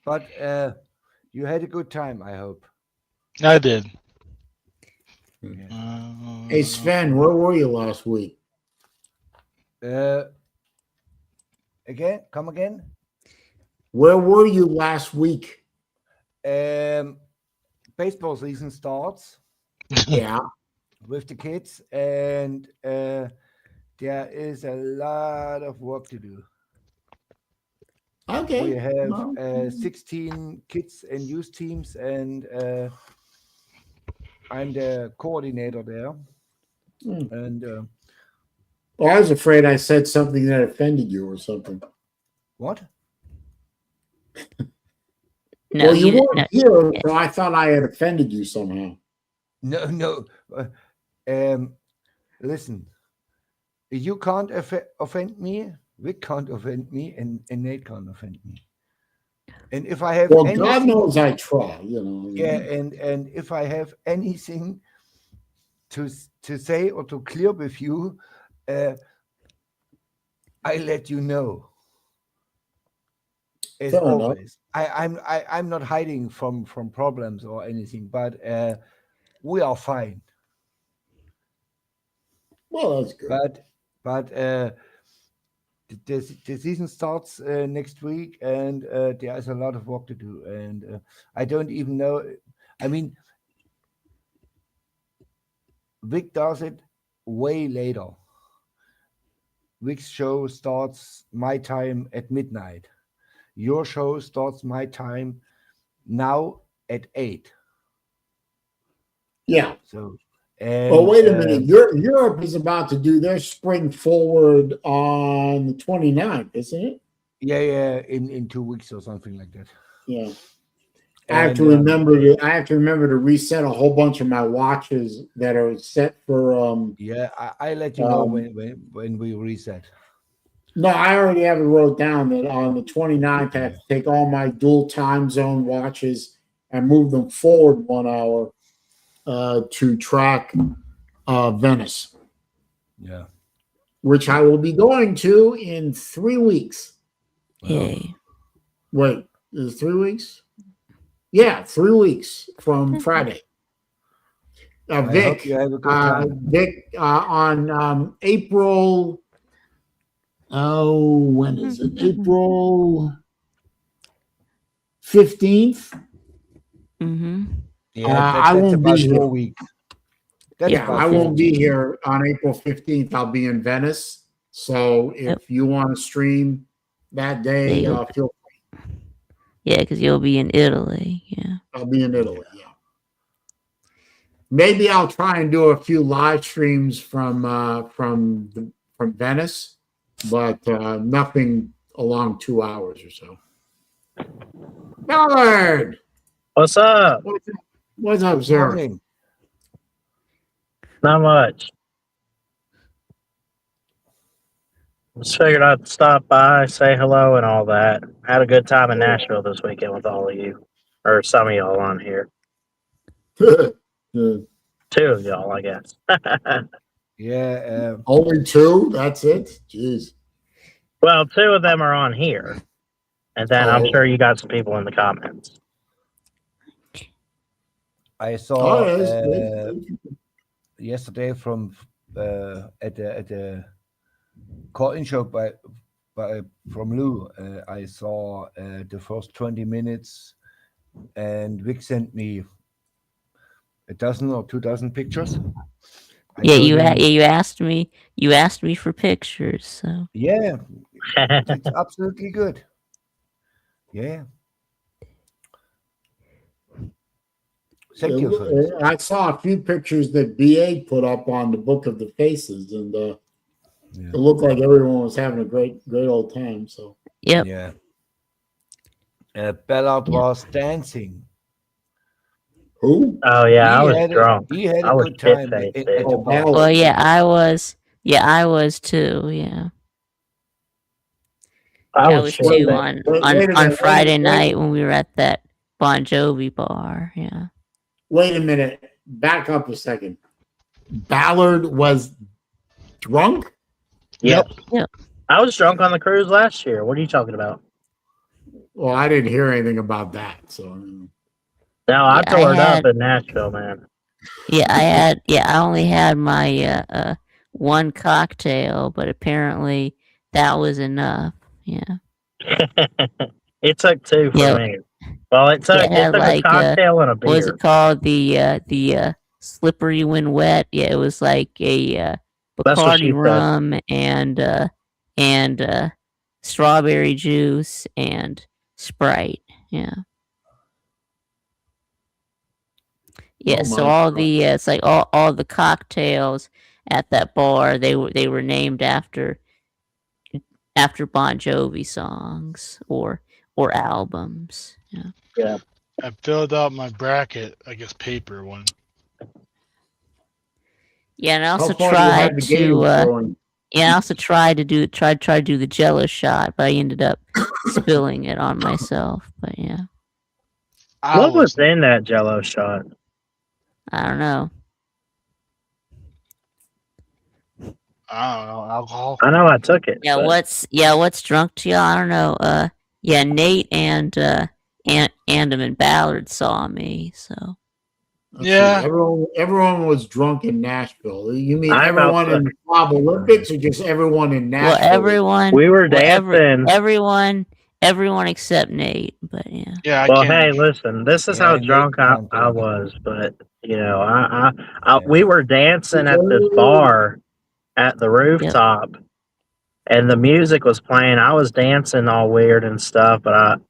But you had a good time, I hope. I did. Yeah. Hey, Sven, where were you last week? Again, come again. Where were you last week? Baseball season starts Yeah. with the kids, and there is a lot of work to do. Okay. We have Well, 16 kids and youth teams, and I'm the coordinator there. And well, I was afraid I said something that offended you or something. what? No, Well, you you weren't here, so I thought I had offended you somehow. No. Listen, you can't offend me. Vic can't offend me, and Nate can't offend me. And if I have Well, anything, God knows I try, you know. yeah, and if I have anything to say or to clear with you, I let you know. As Fair enough. always, I'm not hiding from problems or anything, but we are fine. Well, that's good. But the season starts next week, and there is a lot of work to do, and I don't even know. I mean, Vic does it way later. Vic's show starts my time at midnight. Your show starts my time now at 8. Yeah. So, Well, wait a minute. Europe is about to do their spring forward on the 29th, isn't it? Yeah, in 2 weeks or something like that. Yeah. I have to remember to reset a whole bunch of my watches that are set for yeah, I let you know when we reset. No, I already have it wrote down that on the 29th I have to take all my dual time zone watches and move them forward 1 hour to track Venice. Yeah. Which I will be going to in 3 weeks. Yay. Wait, is it 3 weeks? Yeah, 3 weeks from Friday. I hope you have a good time. Vic, on April. Oh, when is it? April 15th. Mm-hmm. Yeah, I won't be here. 4 weeks. I won't be here on April 15th. I'll be in Venice. So if you want to stream that day, feel free. Yeah, because you'll be in Italy. Yeah. I'll be in Italy. Yeah. Maybe I'll try and do a few live streams from Venice, but nothing along 2 hours or so. Ballard! What's up? What's up, sir? Morning. Not much. Just figured I'd stop by, say hello, and all that. Had a good time in Nashville this weekend with all of you, or some of y'all on here. 2 of y'all, I guess. Yeah. Only 2? That's it? Jeez. Well, 2 of them are on here, and then I'm sure you got some people in the comments. I saw yesterday from at the call-in show from Lou. I saw the first 20 minutes, and Vic sent me a dozen or 2 dozen pictures. You asked me. You asked me for pictures. So yeah, it's absolutely good. Yeah. Thank you for this. I saw a few pictures that BA put up on the Book of the Faces, and it looked like everyone was having a great old time. So yeah. Ballard was dancing. Who? Oh yeah, I was had drunk. He had I a was good time shit-faced, at the dude. bar. Well, yeah, I was. Yeah, I was too. Yeah, I yeah, I was was shit too faced. on Wait, on wait a on minute. Friday night when we were at that Bon Jovi bar. Yeah. Wait a minute. Back up a second. Ballard was drunk? Yes. Yep. I was drunk on the cruise last year. What are you talking about? Well, I didn't hear anything about that. So No, Yeah, I I tore it up had. in Nashville, man. Yeah, I had. Yeah, I only had my one cocktail, but apparently that was enough. Yeah. It took 2 for Yeah. me. Well, it Yeah, took it had a like cocktail and a what was beer. it called? The slippery when wet. Yeah, it was like a That's what Bacardi she said. rum and strawberry juice and Sprite. Yeah. Yeah, Oh so my all God. the it's like all the cocktails at that bar they were named after Bon Jovi songs or albums. Yeah. Yeah. I filled out my bracket, I guess paper one. Yeah, and I How also far do you have tried to get to going? yeah, I also tried to do the Jello shot, but I ended up spilling it on myself. But yeah, I What was was in that Jello shot? I don't know. I don't know, alcohol. I know I took it. Yeah, but what's drunk to y'all? I don't know. Yeah, Nate and Andam and Ballard saw me, so Let's Yeah. see. Everyone was drunk in Nashville. You mean I'm everyone outside. in the Club Olympics or just everyone in well, Nashville? everyone We were well, dancing. everyone except Nate. But yeah, Yeah, I Well, can't. hey, listen. This is how Yeah, drunk Nate can't I drink. was, but you know, I Yeah. we were dancing at this bar at the rooftop, and the music was playing. I was dancing all weird and stuff, but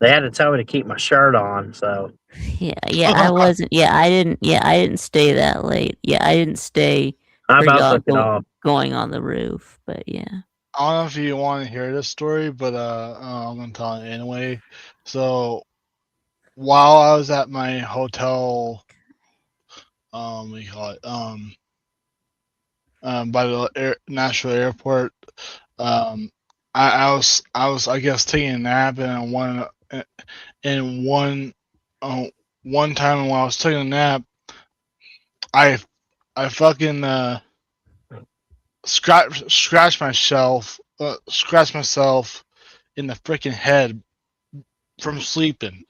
they had to tell me to keep my shirt on. So yeah, I wasn't. Yeah, I didn't stay that late. Yeah, I didn't stay I for about y'all took it off. going on the roof. But yeah. I don't know if you want to hear this story, but I'm gonna tell it anyway. So while I was at my hotel, what do you call it? By the Nashville airport, I was I guess taking a nap, and one time while I was taking a nap, I fucking scratched myself in the freaking head from sleeping.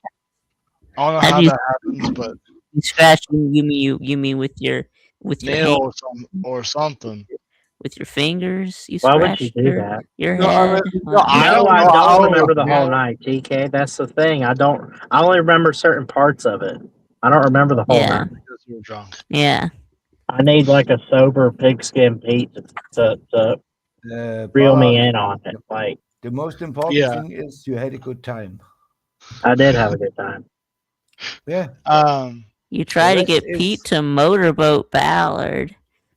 I don't know How how do you that happens, but scratch? You mean with your hand, nail or something. with your fingers? You Why would you scratched do that? your No, I head? mean, Well, I No, don't I know. don't I remember the was whole mad. night, TK. That's the thing. I only remember certain parts of it. I don't remember the whole yeah, night. Because you were drunk. yeah. I need like a sober pigskin Pete to reel me in on it. Like The most important Yeah. thing is you had a good time. I did have a good time. Yeah. You try to rest get is- Pete to motorboat Ballard.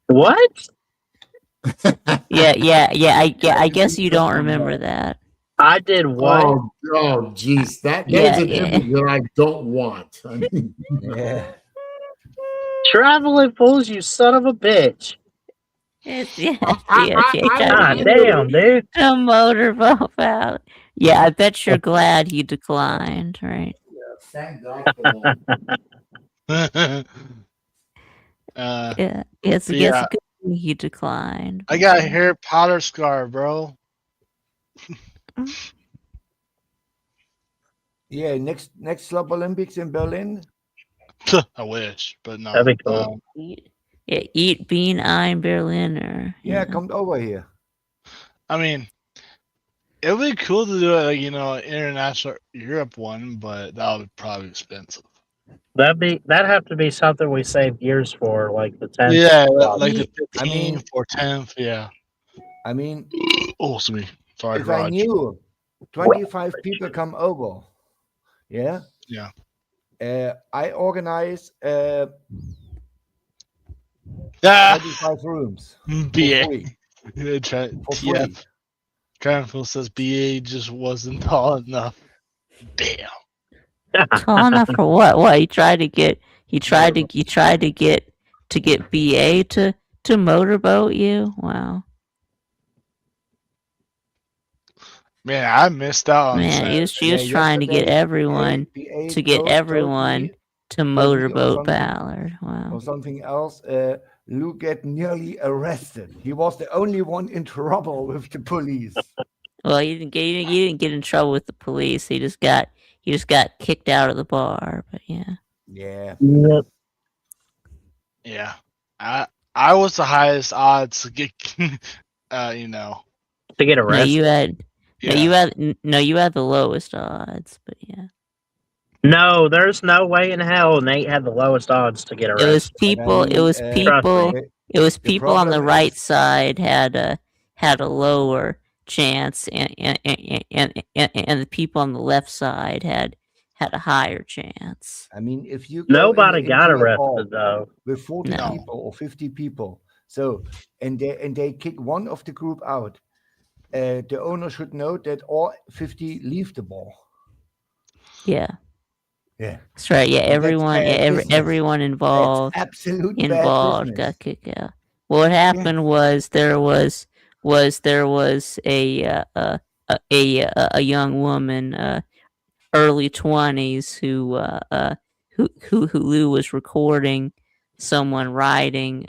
What? Yeah. I guess you don't remember that. I did what? Oh, geez, that's Yeah, an yeah. image that I don't want. I mean, Yeah. Traveling fools, you son of a bitch. Yeah, I God would damn, dude. a motorboat Ballard. Yeah, I bet you're glad he declined, right? Thank God for that. Yeah, it's a Yeah. good thing he declined. I got a Harry Potter scar, bro. Yeah. Next Club Olympics in Berlin. I wish, but no. That'd be cool. Eat Bean Ein Berliner. Yeah, come over here. I mean, it would be cool to do like international Europe one, but that would probably be expensive. That'd have to be something we saved years for, like the 10th. Yeah, like the 15th I mean- or 10th. Yeah. I mean, Oh, excuse me. Sorry, if I Raj. knew 25 people come over, yeah, I organize Ah, 25 rooms for BA. free. For Yeah, free. Carnfield says BA just wasn't tall enough. Damn. Tall enough for what? What he tried to get? He tried to get BA to motorboat you. Wow, Man, I missed out on man, he Saturday. was trying to get yesterday, everyone PA to get told everyone me to motorboat Ballard. Wow. or something else. Lou get nearly arrested. He was the only one in trouble with the police. Well, he didn't get in trouble with the police. He just got kicked out of the bar. But yeah. Yeah. Yep. Yeah, I was the highest odds to get, you know. To get No, arrested. you had Yeah. you had the lowest odds. But yeah. No, there's no way in hell Nate had the lowest odds to get It was arrested. people. It was Trust people. me. It was The people on the problem right is- side had a lower chance, and the people on the left side had a higher chance. I mean, if you go Nobody got into a bar arrested though. with 40 No. people or 50 people, so and they kick one of the group out, the owner should know that all 50 leave the bar. Yeah, Yeah, that's right. Yeah, And that's everyone, bad business. everyone that's involved absolute bad got business. kicked out. What happened was there was a young woman, early 20s, who Lou was recording someone riding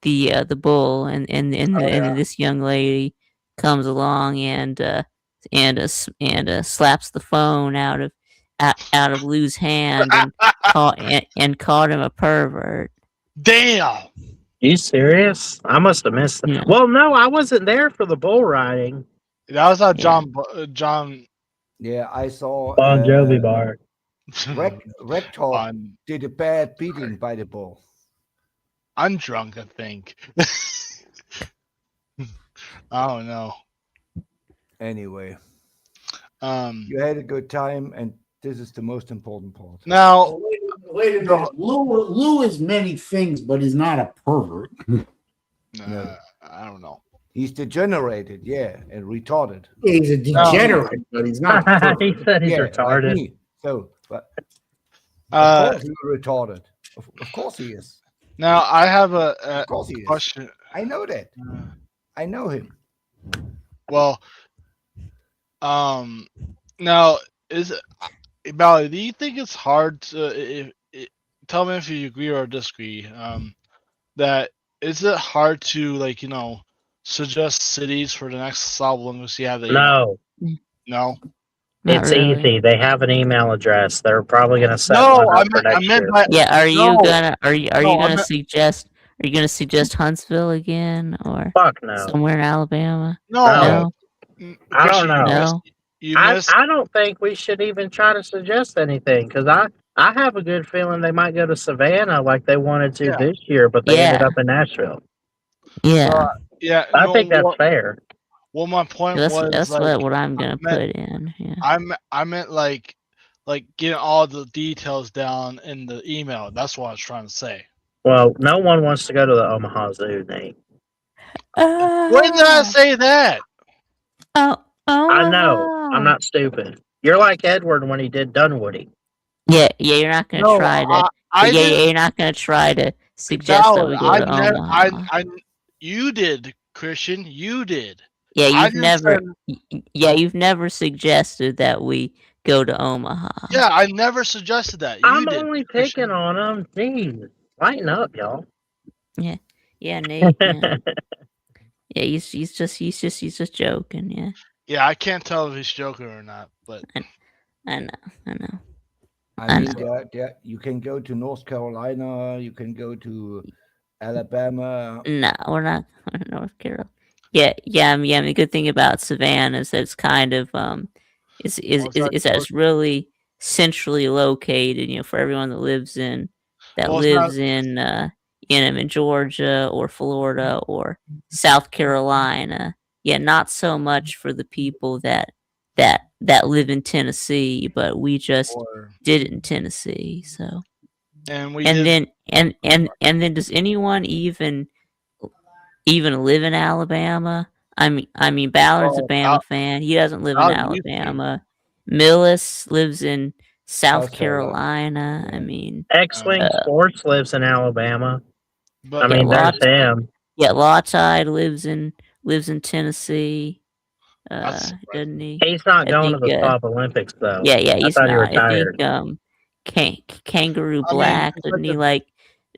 the bull, and this young lady comes along and slaps the phone out of Lou's hand and called him a pervert. Damn. You serious? I must have missed that. Yeah. Well, no, I wasn't there for the bull riding. That was how Yeah. John Yeah, I saw Bon Jovi bar. Rector on did a bad beating by the bull. I'm drunk, I think. I don't know. Anyway, Um, you had a good time, and this is the most important part. now, Wait a minute. Lou is many things, but he's not a pervert. I don't know. He's degenerated, yeah, and retarded. He's a degenerate, but he's not a He pervert. said he's yeah, like retarded. me. So, but of Uh, course he's retarded. Of course he is. now I have a Of course he is. question. I know that. I know him. Well, now is Bally, do you think it's hard to tell me if you agree or disagree? That is it hard to suggest cities for the next Slab Olympics? Yeah, No, no. Not it's really. easy. They have an email address. They're probably going to set No, one I up for next meant year. by Yeah, are you No. gonna are you No, I gonna meant- suggest Huntsville again, or Fuck no. somewhere in Alabama? no. No. I don't Christian, know. No. You missed. I don't think we should even try to suggest anything because I have a good feeling they might go to Savannah like they wanted to Yeah. this year, but they ended Yeah. up in Nashville. Yeah, Yeah, I no, think that's fair. Well, my point that's was what I'm gonna put in. Yeah. I meant like getting all the details down in the email. That's what I was trying to say. Well, no one wants to go to the Omaha Zoo, Nate. When did I say that? Oh, I know. I'm not stupid. You're like Edward when he did Dunwoody. Yeah, you're not gonna No, try to. I yeah, didn't. you're not gonna try to suggest that we go to Omaha. You did, Christian. You did. Yeah, I you've didn't never. say- You've never suggested that we go to Omaha. Yeah, I never suggested that. You I'm did, only Christian. picking on him. Jeez. Lighten up, y'all. Yeah, Nate. Yeah, yeah, he's just joking. Yeah, Yeah, I can't tell if he's joking or not, but I know. I mean, you can go to North Carolina. You can go to Alabama. No, we're not going to North Carolina. Yeah. I mean, the good thing about Savannah is that it's kind of is that it's really centrally located. You know, for everyone that lives in in Georgia or Florida or South Carolina. Yeah, not so much for the people that live in Tennessee, but we just did it in Tennessee. So, and then does anyone even live in Alabama? I mean, Ballard's a Bama fan. He doesn't live in Alabama. Millis lives in South South Carolina. Carolina. I Yeah. mean, X-Wing Sports lives in Alabama. But I mean, there's him. yeah, Lawtide lives in Tennessee. That's Doesn't he? He's not I going to think, the Top Olympics, though. yeah, I he's thought he not. I retired. think Kangaroo I mean, Black it's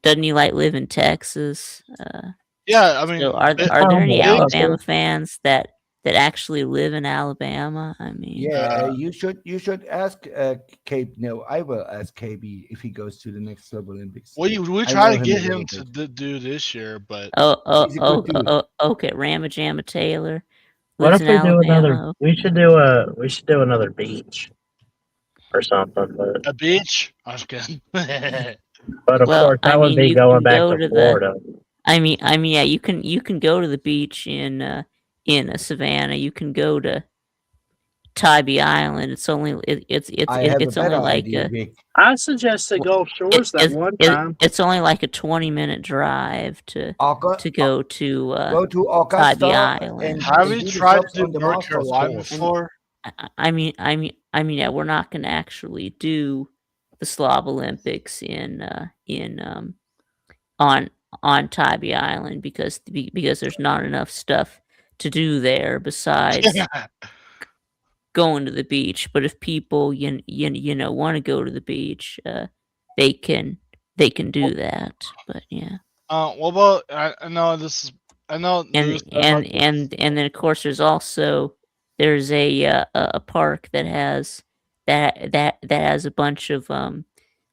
doesn't he live in Texas? yeah. I mean, So are it- there any Big- Alabama fans that actually live in Alabama? I mean, Yeah, you should ask Cape. No, I will ask KB if he goes to the next Summer Olympics. we I try know to him get a little him to bit. do this year, but He's a good dude. Okay, Ramajama Taylor What lives if in we do another? Alabama. We should do another beach or something. a beach. I'm just kidding. But of Well, course, I that would mean, be you going can back go to to Florida. yeah, you can go to the beach in Savannah. You can go to Tybee Island. It's only I have a it's only better like idea, Vic. I suggested Gulf Shores that one time. it's only like a 20-minute drive to go to Go to Tybee Augusta Island. and Have you do the tried jobs to do on the North master's Carolina course. before? Yeah, we're not going to actually do the Slob Olympics on Tybee Island because there's not enough stuff to do there besides going to the beach. But if people want to go to the beach, they can do that. But yeah. What about? I know this is. I know. And then of course there's a park that has a bunch of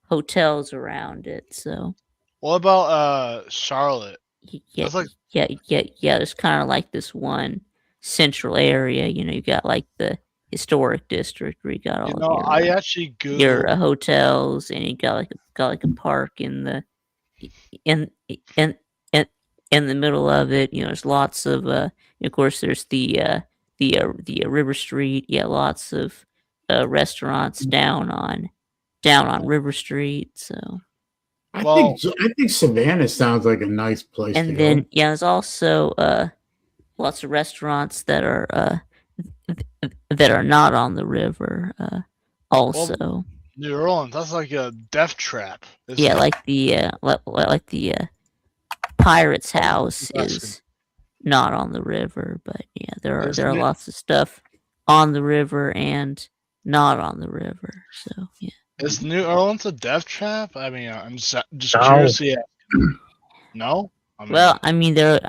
hotels around it. So What about Charlotte? yeah, That's like there's kind of like this one central area. You got like the historic district where you got all of I actually your googled. hotels, and you got like a park in the in in in in the middle of it. There's lots of of course there's the River Street. Yeah, lots of restaurants down on River Street. So I Well, think Savannah sounds like a nice place to and go. then there's also lots of restaurants that are not on the river. Also, New Orleans. That's like a death trap. yeah, like the Pirate's House is not on the river, but yeah, there are lots of stuff on the river and not on the river. So yeah. Is New Orleans a death trap? I mean, I'm just No. curious. Yeah. No. I mean, Well, I mean, there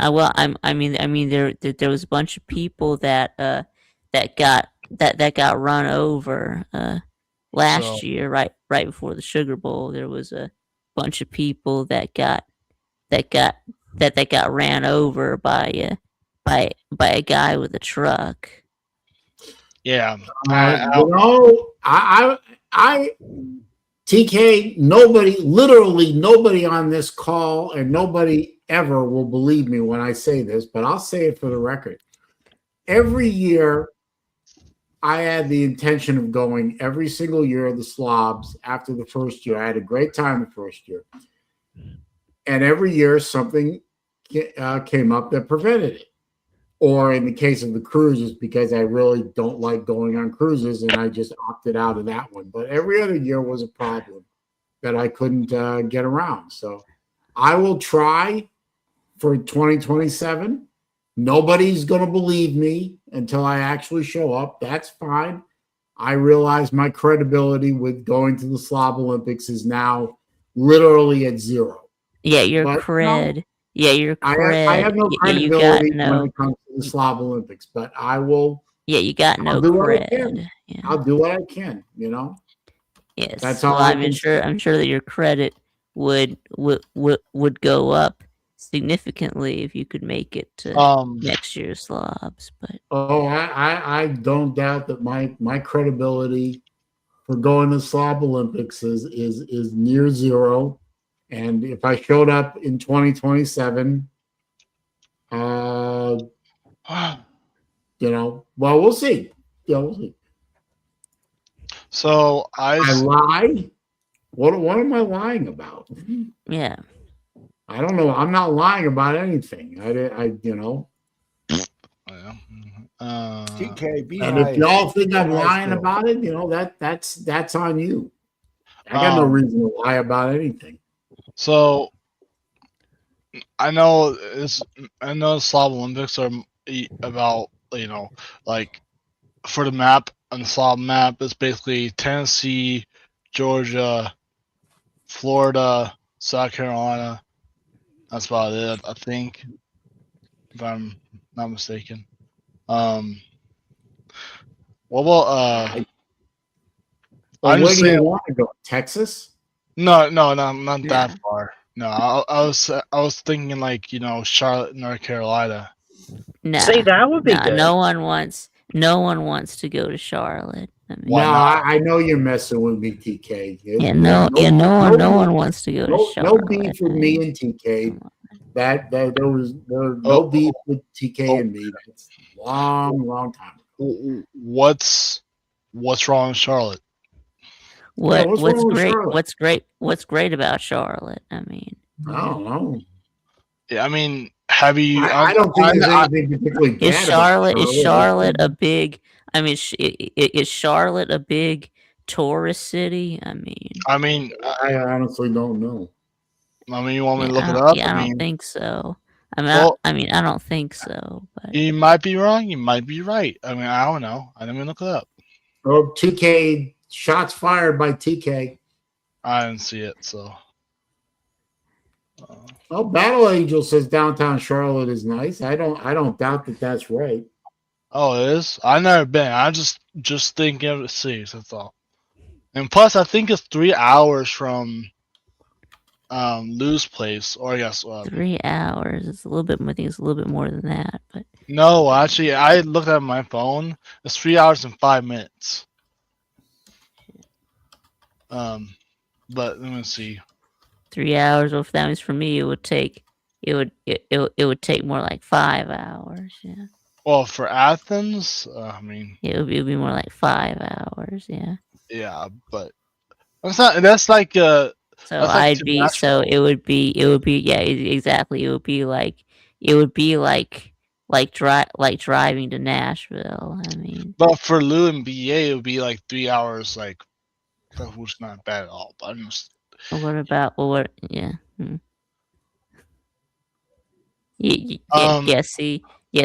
was a bunch of people that got run over last year, right before the Sugar Bowl. There was a bunch of people that got ran over by a guy with a truck. yeah. TK, literally nobody on this call and nobody ever will believe me when I say this, but I'll say it for the record. Every year, I had the intention of going every single year of the Slobs after the first year. I had a great time the first year. And every year, something came up that prevented it. Or in the case of the cruises, because I really don't like going on cruises, and I just opted out of that one. But every other year was a problem that I couldn't get around. So I will try for 2027. Nobody's going to believe me until I actually show up. That's fine. I realize my credibility with going to the Slob Olympics is now literally at zero. Yeah, your cred. Yeah, your cred. I have no credibility when it comes to the Slob Olympics, but I will. Yeah, you got no cred. Yeah. I'll do what I can. Yes. That's all I'm sure that your credit would go up significantly if you could make it to next year's Slobs. But I don't doubt that my credibility for going to Slob Olympics is near zero. And if I showed up in 2027, well, we'll see. Yeah, we'll see. So I lie. What am I lying about? Yeah. I don't know. I'm not lying about anything. TK, be And if nice. y'all think I'm Be nice, lying bro. about it, that's on you. I got no reason to lie about anything. So I know the Slav Olympics are about like for the map on the Slav map it's basically Tennessee, Georgia, Florida, South Carolina. That's about it, I think, if I'm not mistaken. What about Well, I'm where just do you saying. want to go? Texas? No, not Yeah. that far. No, I was thinking like Charlotte, North Carolina. No, See, that would be good. no one wants to go to Charlotte. I mean, Why no, not? I know you're messing with me, TK. no one wants to go to Charlotte. No beef with I me mean, and TK. come on. There was no Oh, beef with TK oh. and me. That's long time ago. What's wrong with Charlotte? Yeah, what's wrong with Charlotte? What's great about Charlotte? I mean, I don't know. Yeah, I mean, have you? I don't think there's anything particularly bad about is Charlotte a big? I mean, is Charlotte a big tourist city? I mean, I honestly don't know. you want me to look it up? I don't think so. Well, I don't think so. But you might be wrong. You might be right. I mean, I don't know. I didn't look it up. Oh, TK, shots fired by TK. I didn't see it, so. Oh, Battle Angel says downtown Charlotte is nice. I don't doubt that that's right. Oh, it is. I've never been. I just thinking of the cities. That's all. And plus, I think it's 3 hours from Lou's place, or I guess 3 hours. It's a little bit. I think it's a little bit more than that. But no, actually, I looked at my phone. It's 3 hours and 5 minutes. But let me see. 3 hours. Well, if that means for me, it would take. It would take more like 5 hours. Yeah. Well, for Athens, I mean, It would be more like 5 hours. Yeah. yeah, but that's not. That's like So that's like I'd to be. So Nashville. it would be. Yeah. Exactly. It would be like. It would be like driving to Nashville. I mean. But for Lou and BA, it would be like 3 hours, which is not bad at all. But I'm just. What about what? Yeah.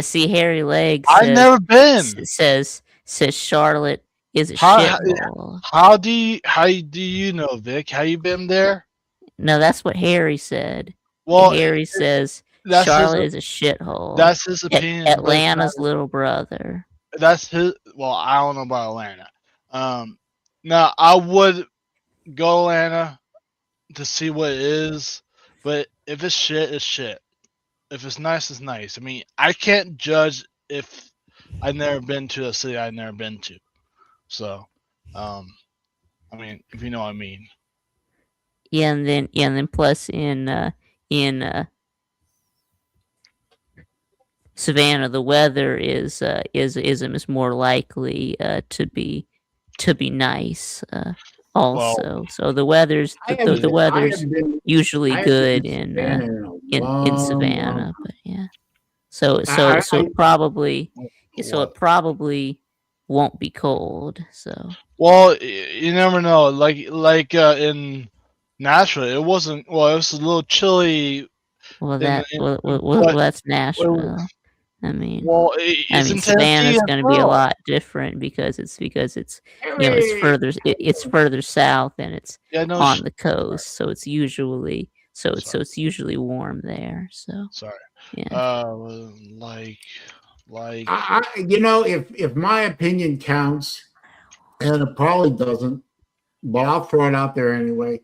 See, Harry Legs I've never been. says Charlotte is a How shithole. how do you know, Vic? Have you been there? No, that's what Harry said. Well, Harry says that's Charlotte his, is a shithole. that's his opinion. but it's Atlanta's not- little brother. That's his. Well, I don't know about Atlanta. Now I would go to Atlanta to see what it is, but if it's shit, it's shit. If it's nice, it's nice. I mean, I can't judge if I've never been to a city I've never been to. So, I mean, if you know what I mean. Yeah, and then plus in Savannah, the weather is more likely to be nice. Also, so the weather's usually good in Savannah, but yeah. So it probably won't be cold. So Well, you never know. Like in Nashville, it wasn't. Well, it was a little chilly. That's Nashville. I mean, well, it's in Savannah's going to be a well. lot different because it's it's further south and it's on the coast, so it's usually usually warm there. So sorry. Yeah. If my opinion counts, and it probably doesn't, but I'll throw it out there anyway.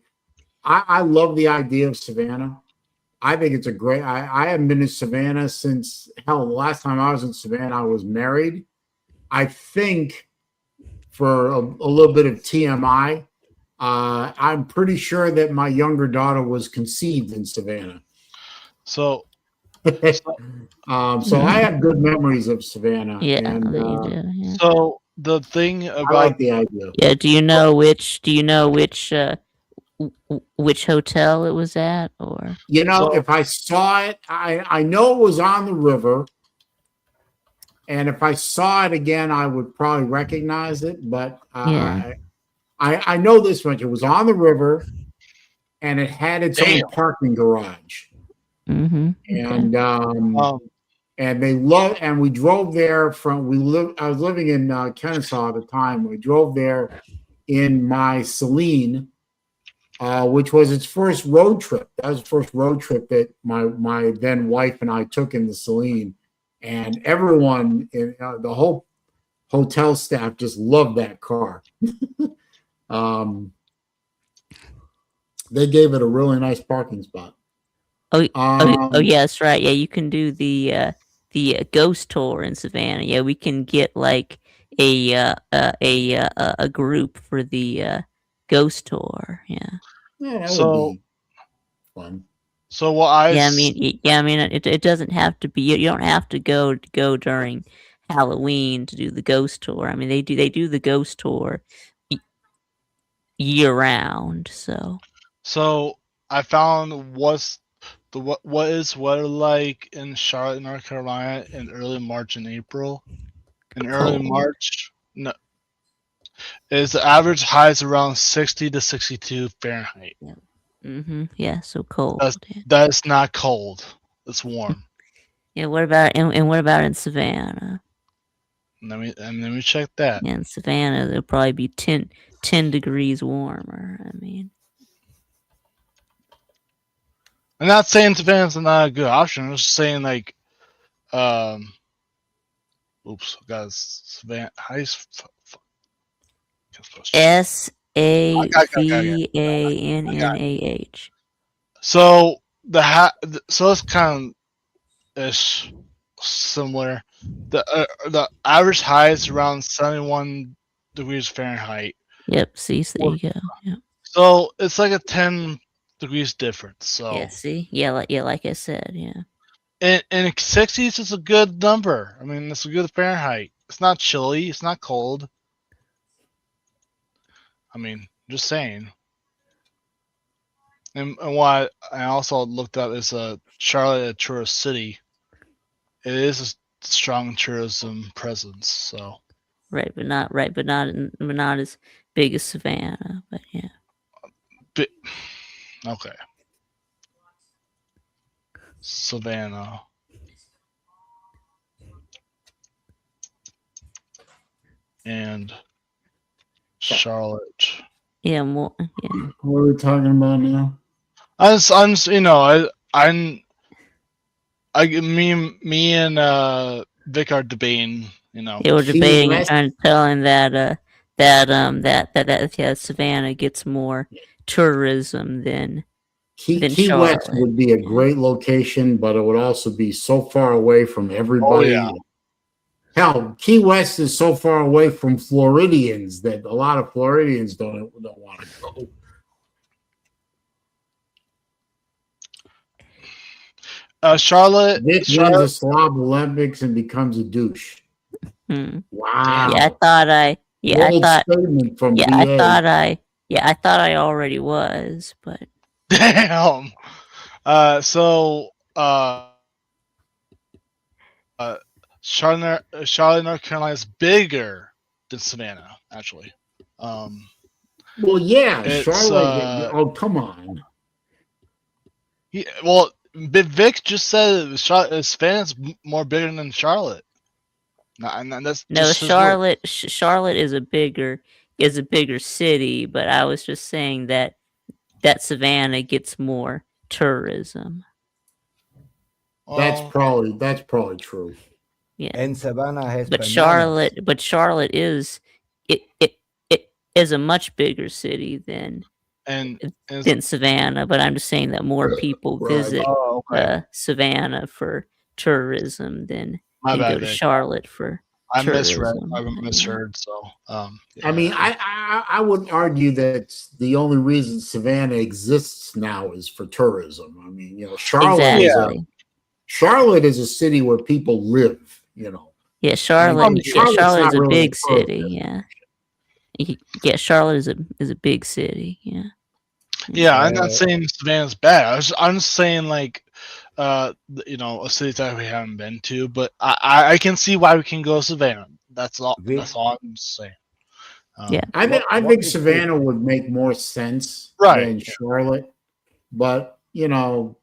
I love the idea of Savannah. I think it's a great. I haven't been to Savannah since the last time I was in Savannah, I was married. I think for a little bit of TMI, I'm pretty sure that my younger daughter was conceived in Savannah. So I have good memories of Savannah. Yeah, and, you do. Yeah. So the thing I about like the idea. Yeah. Do you know which hotel it was at, or if I saw it, I know it was on the river. and if I saw it again, I would probably recognize it. But Yeah. I know this much: it was on the river, and it had its Damn. own parking garage. Mm-hmm. And Um, and they love. And we drove there from. I was living in Kennesaw at the time. We drove there in my Saleen, which was its first road trip. That was the first road trip that my then wife and I took in the Saleen, and everyone in the whole hotel staff just loved that car. They gave it a really nice parking spot. Oh, yeah, that's right. Yeah, you can do the ghost tour in Savannah. Yeah, we can get like a group for the ghost tour. Yeah. Yeah, that So- would be fun. so what I Yeah, I s- mean, it doesn't have to be. You don't have to go during Halloween to do the ghost tour. I mean, they do the ghost tour year round. So So I found what is weather like in Charlotte, North Carolina in early March and April. In early Cold. March, no, is the average highs around 60 to 62 Fahrenheit. yeah, so cold. Yeah. That is not cold. It's warm. Yeah, what about and what about in Savannah? Let me check that. Yeah, in Savannah, it'll probably be 10 degrees warmer. I mean, I'm not saying Savannah's not a good option. I'm just saying like, oops, guys, Savannah. How do you SAVANNAH. So so it's kind of ish similar. The average high is around 71 degrees Fahrenheit. Yep. See, so there you go. Yeah. So it's like a 10 degrees difference. So Yeah. See. Yeah. Like I said. Yeah. in 60s, it's a good number. I mean, it's a good Fahrenheit. It's not chilly. It's not cold. I mean, just saying. And what I also looked up is Charlotte, a tourist city. It is a strong tourism presence. So Right, but not as big as Savannah. But yeah. okay. Savannah. And Charlotte. Yeah. More. Yeah. What are we talking about now? I'm you know, me and Vic are debating, you know. They were Key debating and West- trying to tell him that Savannah gets more tourism than Key West Charlotte. would be a great location, but it would also be so far away from everybody. yeah. Hell, Key West is so far away from Floridians that a lot of Floridians don't want to go. Charlotte. Vic wins the Slob Olympics and becomes a douche. Hmm. Wow. Yeah, I thought I Statement from yeah, BA. I thought I already was, but Damn. Charlotte, North Carolina is bigger than Savannah, actually. Well, yeah, It's, Charlotte. Oh, come on. Yeah, well, Vic just said Savannah's more bigger than Charlotte. And that's no, just his word. Charlotte is a bigger city, but I was just saying that Savannah gets more tourism. That's Well, probably true. Yeah. And Savannah has But bananas. Charlotte is it is a much bigger city than Savannah. But I'm just saying that more people Right. visit okay. Savannah for tourism than My bad, go to Vic. Charlotte for I tourism. misheard. So, I yeah. mean, I would argue that the only reason Savannah exists now is for tourism. I mean, you know, Charlotte is a city where people live. You know. Yeah, Charlotte is a really big city. Yeah. Yeah, Charlotte is a big city. Yeah. Yeah, I'm not saying Savannah's bad. I'm just saying like a city that we haven't been to, but I can see why we can go Savannah. That's all. Vic, That's all I'm saying. Yeah. I think what think is Savannah would make more sense Right. than Charlotte, but it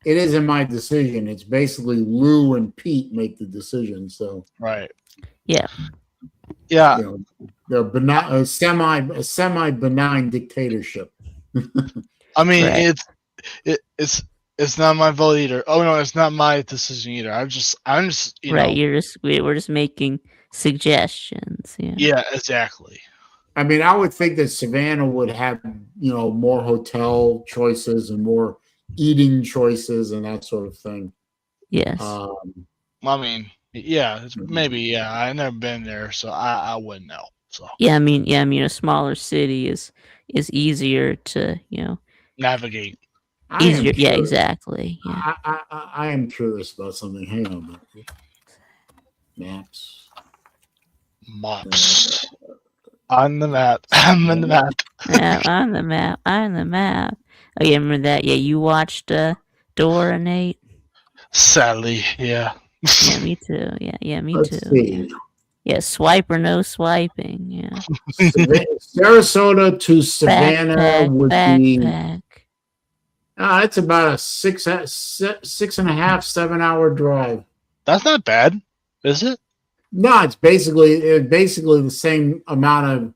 isn't my decision. It's basically Lou and Pete make the decision. So Right. Yeah. Yeah. the a semi benign dictatorship. I mean, Right. it's not my vote either. Oh no, it's not my decision either. I'm just Right. We're just making suggestions. Yeah. Yeah, exactly. I mean, I would think that Savannah would have, more hotel choices and more eating choices and that sort of thing. Yes. I mean, yeah, maybe. Yeah, I've never been there, so I wouldn't know. So Yeah. I mean, a smaller city is easier to navigate. easier. Yeah. Exactly. Yeah. I am curious about something. Hang on. Maps. Mops. On the map. I'm on the map. Yeah, on the map. On the map. Oh, yeah, remember that? Yeah, you watched Dora, Nate? Sadly, yeah. Yeah, me too. Yeah, me Let's too. see. Yeah, swipe or no swiping. Yeah. Sarasota to Savannah would be. Backpack. It's about a 6.5, 7 hour drive. That's not bad, is it? No, it's basically the same amount of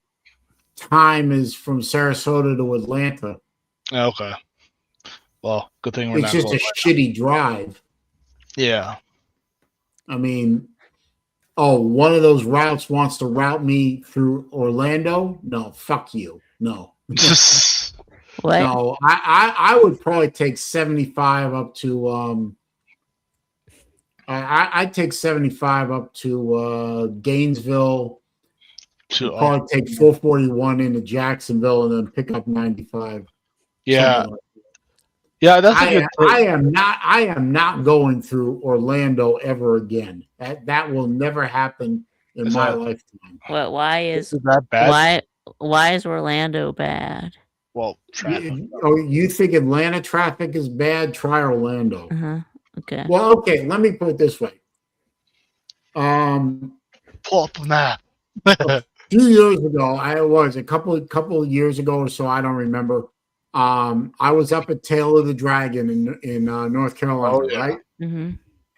time as from Sarasota to Atlanta. Okay. Well, good thing we're It's not just a close. shitty drive. Yeah. I mean, one of those routes wants to route me through Orlando? No, fuck you. No. What? No, I would probably take 75 up to I'd take 75 up to Gainesville. Probably take 441 into Jacksonville and then pick up 95. Yeah. Yeah, that's a good thing. I am not going through Orlando ever again. That will never happen in my lifetime. What? Why is that bad? Why is Orlando bad? Well, traffic. You think Atlanta traffic is bad? Try Orlando. Okay. Well, okay. Let me put it this way. Pull up the map. A few years ago, a couple of years ago or so, I don't remember. I was up at Tail of the Dragon in North Carolina, right? Mm-hmm.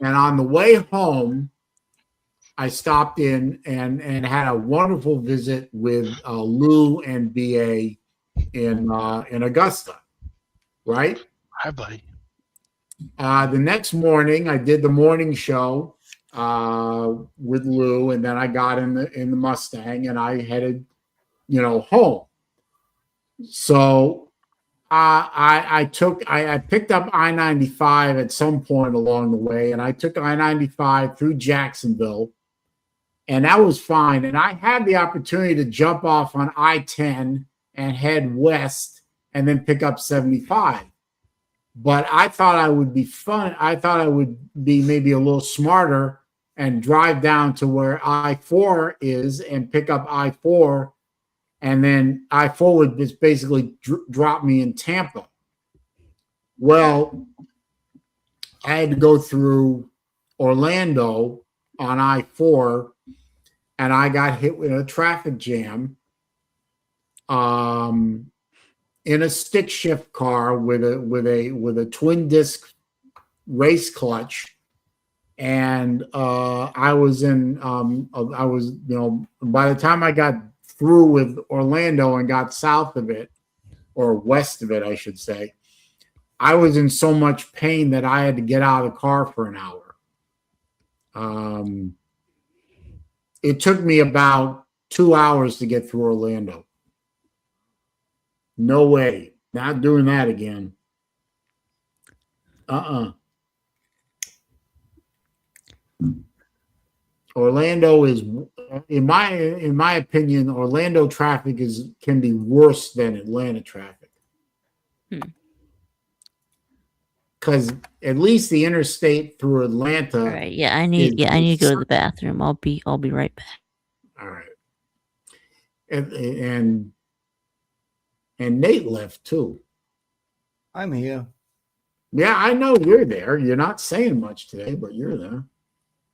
And on the way home, I stopped in and had a wonderful visit with Lou and BA in Augusta, right? Hi, buddy. The next morning, I did the morning show with Lou, and then I got in the Mustang and I headed, home. So I picked up I-95 at some point along the way, and I took I-95 through Jacksonville, and that was fine. And I had the opportunity to jump off on I-10 and head west and then pick up 75. But I thought I would be fun. I thought I would be maybe a little smarter and drive down to where I-4 is and pick up I-4. And then I-4 would just basically drop me in Tampa. Well, I had to go through Orlando on I-4, and I got hit with a traffic jam in a stick shift car with a twin disc race clutch. And I was by the time I got through with Orlando and got south of it, or west of it, I should say, I was in so much pain that I had to get out of the car for an hour. It took me about 2 hours to get through Orlando. No way. Not doing that again. Orlando is, in my opinion, Orlando traffic can be worse than Atlanta traffic. Because at least the interstate through Atlanta. All right. Yeah, I need to go to the bathroom. I'll be right back. All right. And Nate left too. I'm here. Yeah, I know you're there. You're not saying much today, but you're there.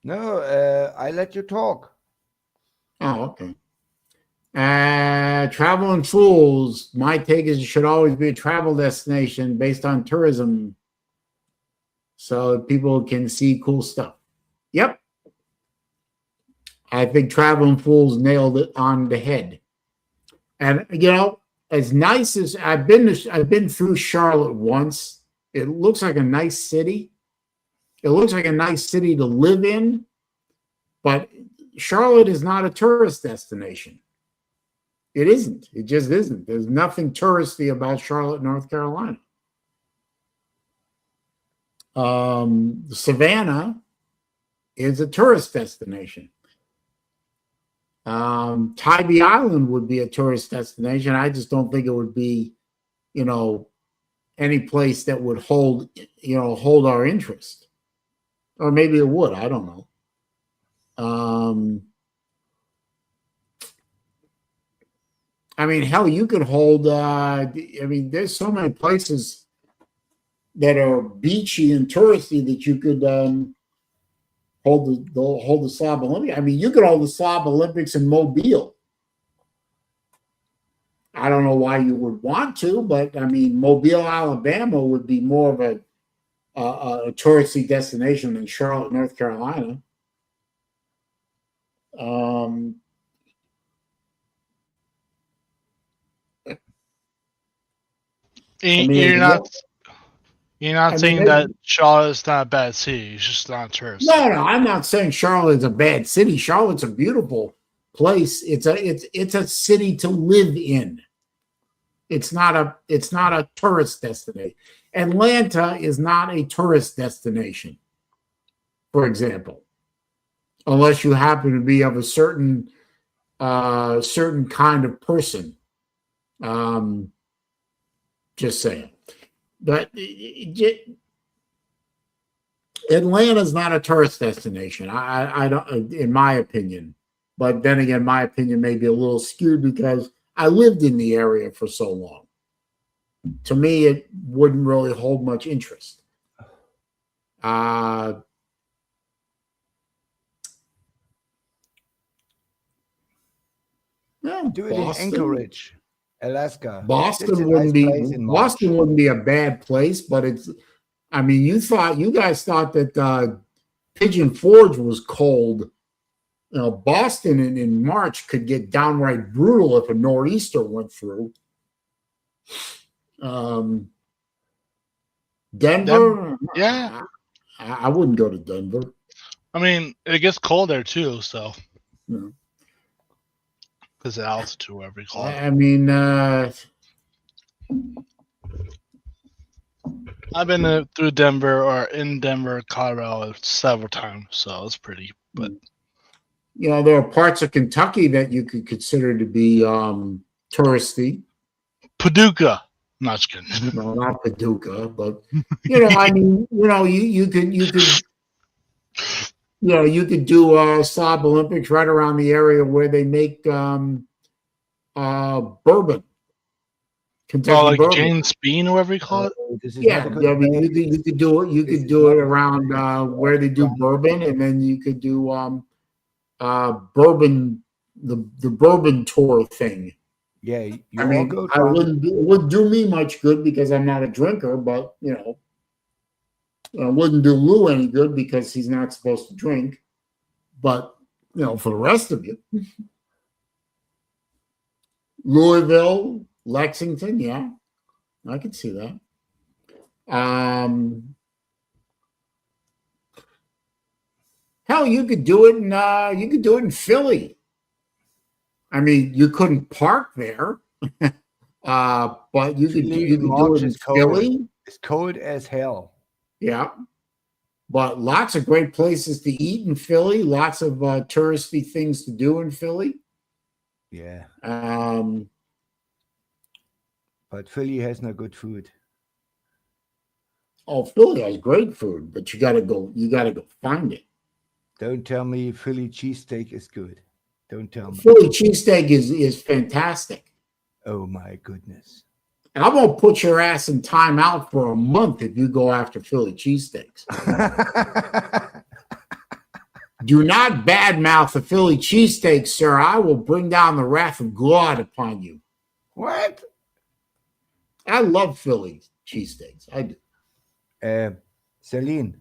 No, I let you talk. Oh, okay. Traveling Fools. My take is it should always be a travel destination based on tourism, so people can see cool stuff. Yep. I think Traveling Fools nailed it on the head. And as nice as I've been through Charlotte once. It looks like a nice city. It looks like a nice city to live in, but Charlotte is not a tourist destination. It isn't. It just isn't. There's nothing touristy about Charlotte, North Carolina. Savannah is a tourist destination. Tybee Island would be a tourist destination. I just don't think it would be, any place that would hold our interest. Or maybe it would. I don't know. Hell, you could hold. There's so many places that are beachy and touristy that you could hold the Slob Olympics. You could hold the Slob Olympics in Mobile. I don't know why you would want to, but Mobile, Alabama would be more of a touristy destination than Charlotte, North Carolina. You're not saying that Charlotte's not a bad city. It's just not a tourist. No, I'm not saying Charlotte's a bad city. Charlotte's a beautiful place. It's a city to live in. It's not a tourist destination. Atlanta is not a tourist destination, for example, unless you happen to be of a certain kind of person. Just saying. But Atlanta's not a tourist destination. I don't, in my opinion. But then again, my opinion may be a little skewed because I lived in the area for so long. To me, it wouldn't really hold much interest. Do it in Anchorage, Alaska. Boston wouldn't be a bad place, but it's. You guys thought that Pigeon Forge was cold. Boston in March could get downright brutal if a nor'easter went through. Denver? Yeah. I wouldn't go to Denver. It gets cold there too, so. Yeah. Because of altitude, whatever you call it. I've been through Denver or in Denver, Colorado several times, so it's pretty. But there are parts of Kentucky that you could consider to be touristy. Paducah, not just kidding. No, not Paducah, but you could do Slob Olympics right around the area where they make bourbon. Kentucky bourbon. James Bean or whatever you call it. Yeah, you could do it. You could do it around where they do bourbon, and then you could do bourbon, the bourbon tour thing. Yeah, it wouldn't do me much good because I'm not a drinker, but it wouldn't do Lou any good because he's not supposed to drink. But for the rest of you, Louisville, Lexington, yeah, I could see that. Hell, you could do it in Philly. You couldn't park there, but you could do it in Philly. It's cold as hell. Yeah, but lots of great places to eat in Philly. Lots of touristy things to do in Philly. Yeah. But Philly has no good food. Oh, Philly has great food, but you gotta go find it. Don't tell me Philly cheesesteak is good. Don't tell me. Philly cheesesteak is fantastic. Oh my goodness. And I'm gonna put your ass in timeout for a month if you go after Philly cheesesteaks. Do not badmouth the Philly cheesesteak, sir. I will bring down the wrath of God upon you. What? I love Philly cheesesteaks. I do. Saleen,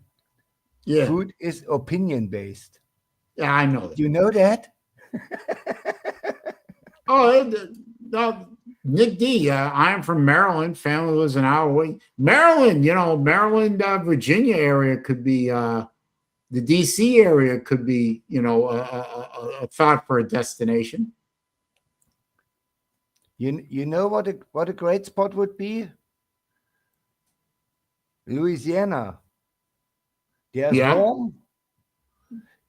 Yeah. food is opinion based. Yeah, I know that. You know that? No, Nick D. I am from Maryland. Family was an hour away. Maryland, Maryland, Virginia area could be the DC area could be, a thought for a destination. You know what a great spot would be? Louisiana. There's warm.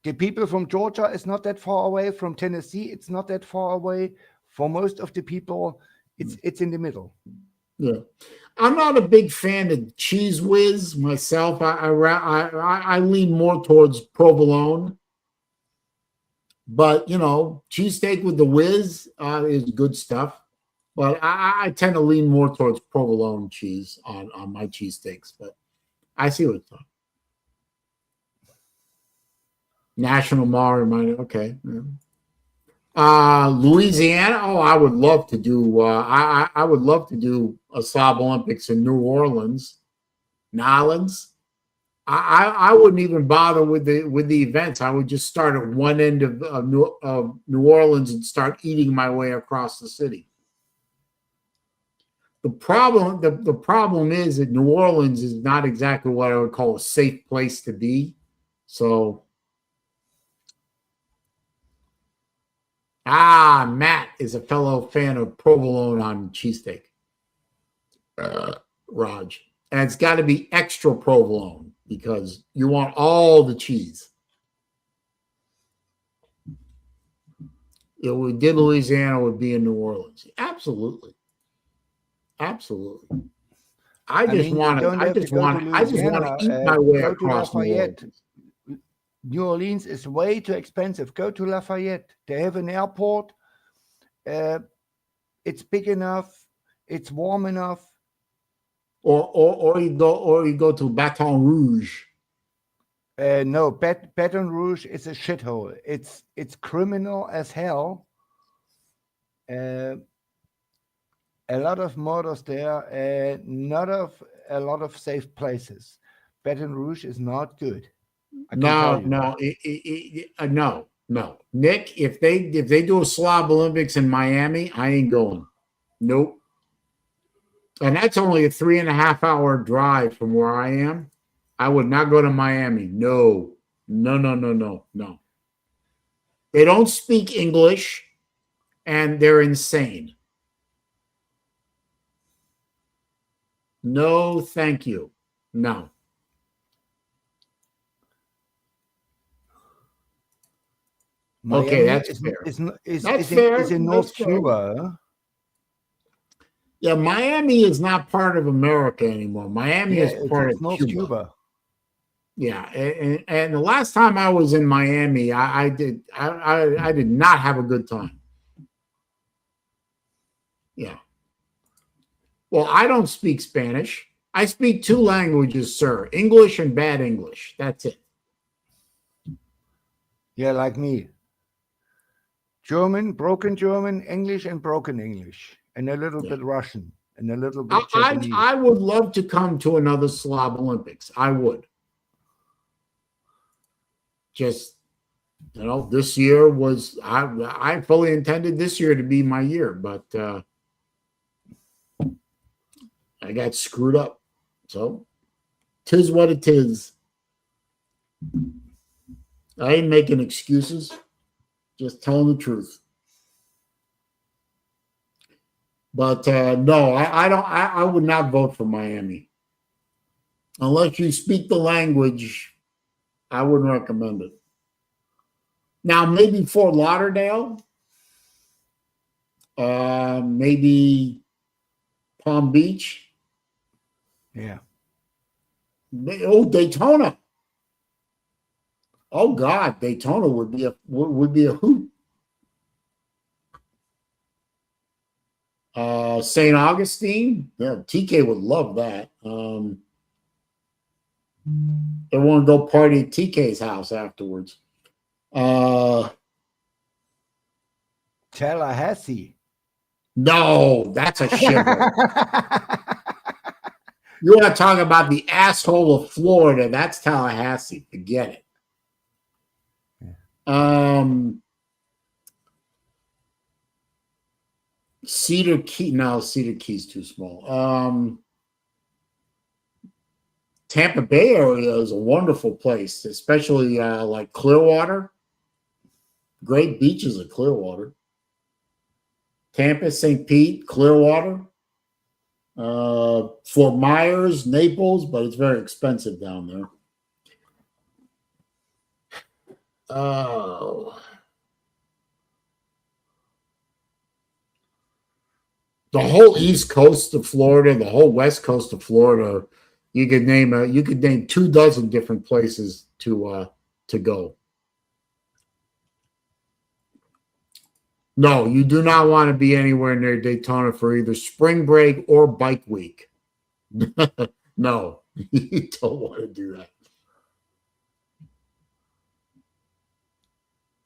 The people from Georgia is not that far away. From Tennessee, it's not that far away. For most of the people, it's in the middle. Yeah, I'm not a big fan of Cheese Whiz myself. I lean more towards provolone, but cheesesteak with the whiz is good stuff. But I tend to lean more towards provolone cheese on my cheesesteaks. But I see what it's talking. National Mall reminder. Okay. Yeah. Louisiana. Oh, I would love to do. I would love to do a Slob Olympics in New Orleans, Nolans. I wouldn't even bother with the events. I would just start at one end of New Orleans and start eating my way across the city. The problem is that New Orleans is not exactly what I would call a safe place to be. So. Matt is a fellow fan of provolone on cheesesteak. Raj. And it's got to be extra provolone because you want all the cheese. If we did Louisiana, it would be in New Orleans. Absolutely. Absolutely. I just want to eat my way across New Orleans. New Orleans is way too expensive. Go to Lafayette. They have an airport. It's big enough. It's warm enough. Or you go to Baton Rouge. No, Baton Rouge is a shithole. It's criminal as hell. A lot of murders there. Not a lot of safe places. Baton Rouge is not good. No. Nick, if they do a Slob Olympics in Miami, I ain't going. Nope. And that's only a 3.5 hour drive from where I am. I would not go to Miami. No. They don't speak English, and they're insane. No, thank you. No. Miami okay, that's fair. Is in North Cuba. Yeah, Miami is not part of America anymore. Miami is part of North Cuba. Yeah, and the last time I was in Miami, I did not have a good time. Yeah. Well, I don't speak Spanish. I speak 2 languages, sir. English and bad English. That's it. Yeah, like me. German, broken German, English, and broken English, and a little bit Russian, and a little bit Japanese. I would love to come to another Slob Olympics. I would. Just, this year was, I fully intended this year to be my year, but I got screwed up. So, 'tis what it is. I ain't making excuses. Just telling the truth. But no, I don't. I would not vote for Miami unless you speak the language. I wouldn't recommend it. Now, maybe Fort Lauderdale, maybe Palm Beach. Yeah. Oh, Daytona. Oh God, Daytona would be a hoot. St. Augustine. Yeah, TK would love that. They want to go party at TK's house afterwards. Tallahassee. No, that's a shiver. You want to talk about the asshole of Florida? That's Tallahassee. Forget it. Cedar Key. No, Cedar Key's too small. Tampa Bay area is a wonderful place, especially like Clearwater. Great beaches at Clearwater. Tampa, St. Pete, Clearwater. Fort Myers, Naples, but it's very expensive down there. The whole east coast of Florida, the whole west coast of Florida, you could name 24 different places to go. No, you do not want to be anywhere near Daytona for either spring break or bike week. No, you don't want to do that.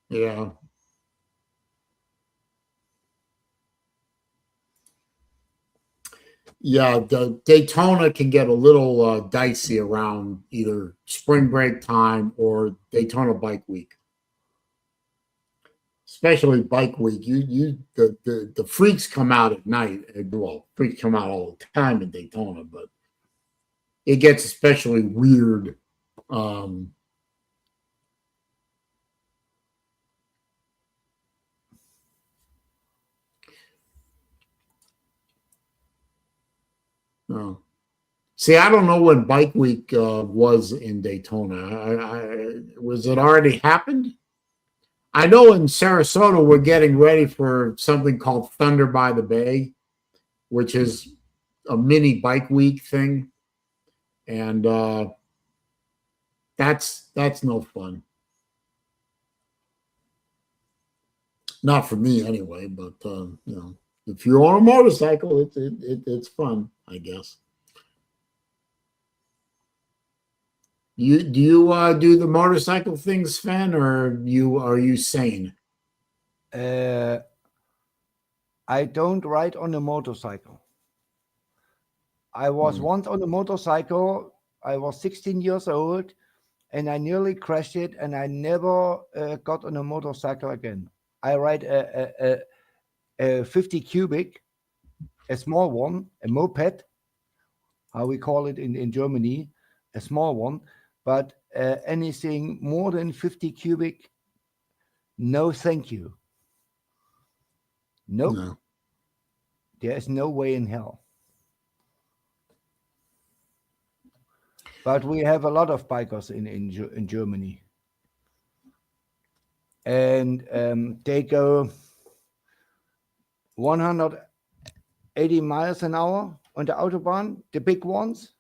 Yeah. Yeah, the Daytona can get a little dicey around either spring break time or Daytona bike week. Especially bike week, the freaks come out at night. Well, freaks come out all the time in Daytona, but it gets especially weird. No. See, I don't know when bike week was in Daytona. Was it already happened? I know in Sarasota we're getting ready for something called Thunder by the Bay, which is a mini bike week thing, and that's no fun. Not for me anyway, but you know, if you're on a motorcycle, it's fun, I guess. Do you do the motorcycle thing, Sven, or are you sane? I don't ride on a motorcycle. I was once on a motorcycle. I was 16 years old, and I nearly crashed it, and I never got on a motorcycle again. I ride a 50 cubic, a small one, a moped, how we call it in Germany, a small one. But anything more than 50 cubic, no thank you. Nope. No. There is no way in hell. But we have a lot of bikers in Germany. And they go 180 miles an hour on the Autobahn, the big ones,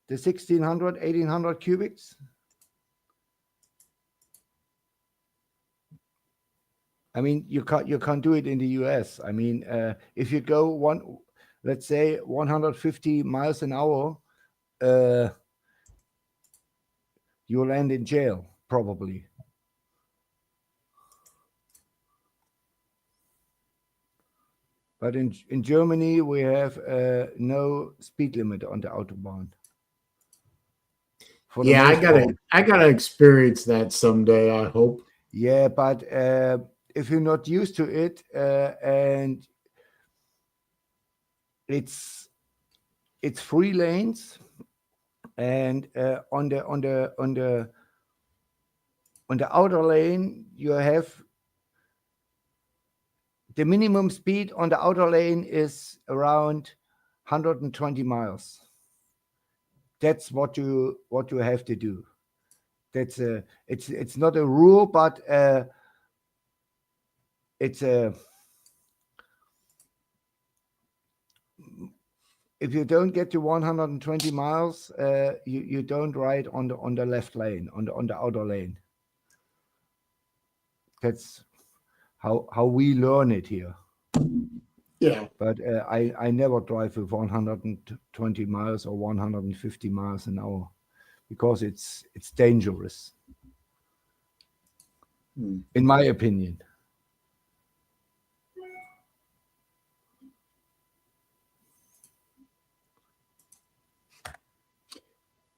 the 1600, 1800 cubics. I mean, you can't do it in the US. I mean, if you go let's say 150 miles an hour, you'll land in jail probably. But in Germany, we have no speed limit on the Autobahn. Yeah, I gotta experience that someday, I hope. Yeah, but if you're not used to it, and it's 3 lanes, and on the outer lane you have the minimum speed on the outer lane is around 120 miles. That's what you have to do. That's it's not a rule, but it's a if you don't get to 120 miles, you don't ride on the left lane, on the outer lane. That's how we learn it here. Yeah. But I never drive with 120 miles or 150 miles an hour because it's dangerous, in my opinion.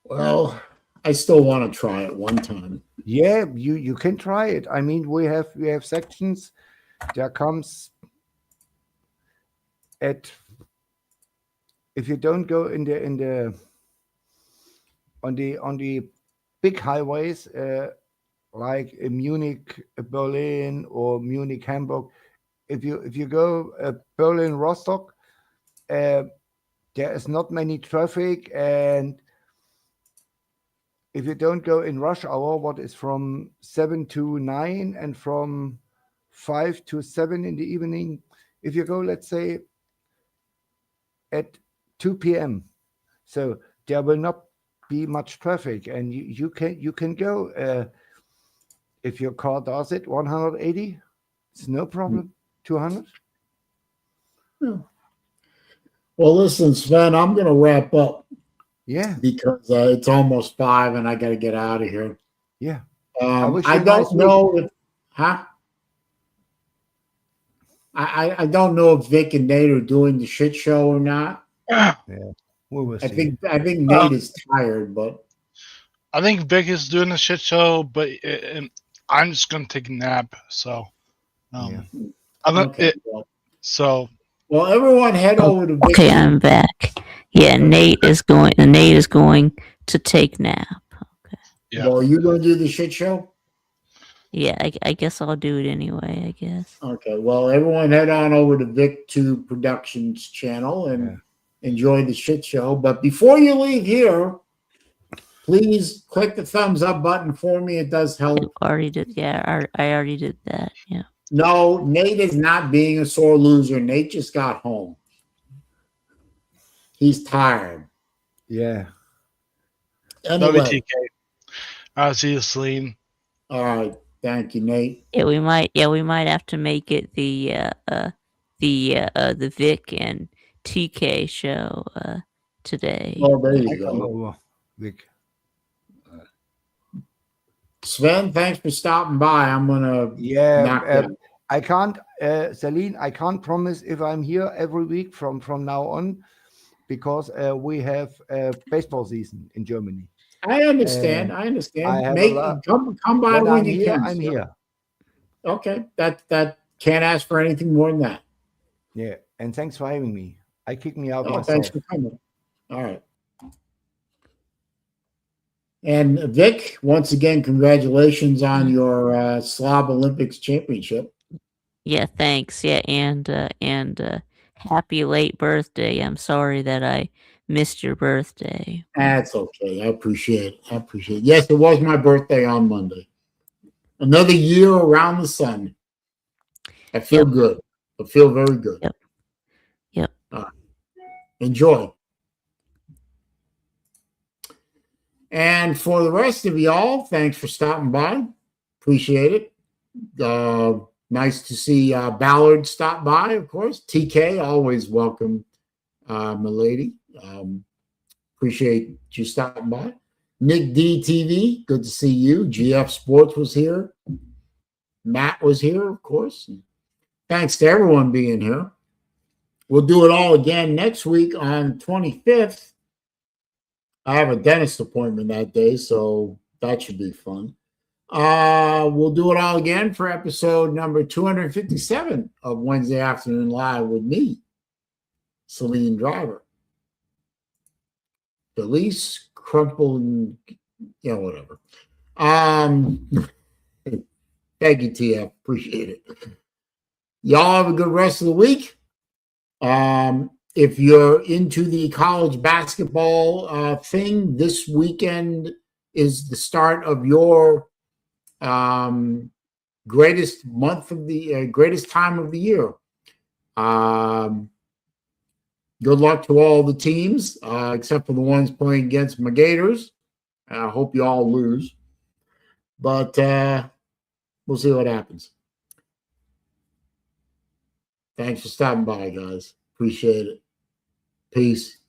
Well, I still want to try it one time. Yeah, you can try it. I mean, we have sections. There comes at, if you don't go in the on the big highways, like in Munich, Berlin, or Munich, Hamburg. If you go Berlin, Rostock, there is not many traffic, and if you don't go in rush hour, what is from 7 to 9 and from 5 to 7 in the evening, if you go, let's say, at 2 p.m., so there will not be much traffic, and you can go, if your car does it 180, it's no problem. 200. Well, listen, Sven, I'm going to wrap up. Yeah. Because it's almost 5 and I got to get out of here. Yeah. I don't know if, I don't know if Vic and Nate are doing the shit show or not. Yeah. We will see. I think Nate is tired, but I think Vic is doing a shit show, but I'm just gonna take a nap. So, I'm gonna. okay. Well, everyone head over to Vic. Okay, I'm back. Yeah, Nate is going to take nap. Okay. Yeah. Well, you going to do the shit show? Yeah, I guess I'll do it anyway, I guess. Okay. Well, everyone head on over to Vic2 Productions channel and enjoy the shit show. But before you leave here, please click the thumbs up button for me. It does help. I already did. Yeah, I already did that. Yeah. No, Nate is not being a sore loser. Nate just got home. He's tired. Yeah. Anyway. WTK. I'll see you, Saleen. All right. Thank you, Nate. Yeah, we might have to make it the Vic and TK show today. Oh, there you go. Vic. Sven, thanks for stopping by. I'm gonna I can't, Saleen, I can't promise if I'm here every week from now on, because we have baseball season in Germany. I understand. Come by when you can. I'm here. Okay, that can't ask for anything more than that. Yeah, and thanks for having me. I kicked me out myself. Thanks for coming. All right. And Vic, once again, congratulations on your Slob Olympics championship. Yeah, thanks. Yeah, and happy late birthday. I'm sorry that I missed your birthday. That's okay. I appreciate it. Yes, it was my birthday on Monday. Another year around the sun. I feel good. I feel very good. Yep. Enjoy. And for the rest of y'all, thanks for stopping by. Appreciate it. Nice to see Ballard stop by, of course. TK, always welcome, milady. Appreciate you stopping by. Nick DTV, good to see you. GF Sports was here. Matt was here, of course. Thanks to everyone being here. We'll do it all again next week on 25th. I have a dentist appointment that day, so that should be fun. We'll do it all again for episode number 257 of Wednesday Afternoon Live with me, SaleenDriver. Felice, Crumple, and whatever. Thank you, TF. Appreciate it. Y'all have a good rest of the week. If you're into the college basketball thing, this weekend is the start of your greatest time of the year. Good luck to all the teams, except for the ones playing against my Gators. I hope you all lose, but we'll see what happens. Thanks for stopping by, guys. Appreciate it. Peace.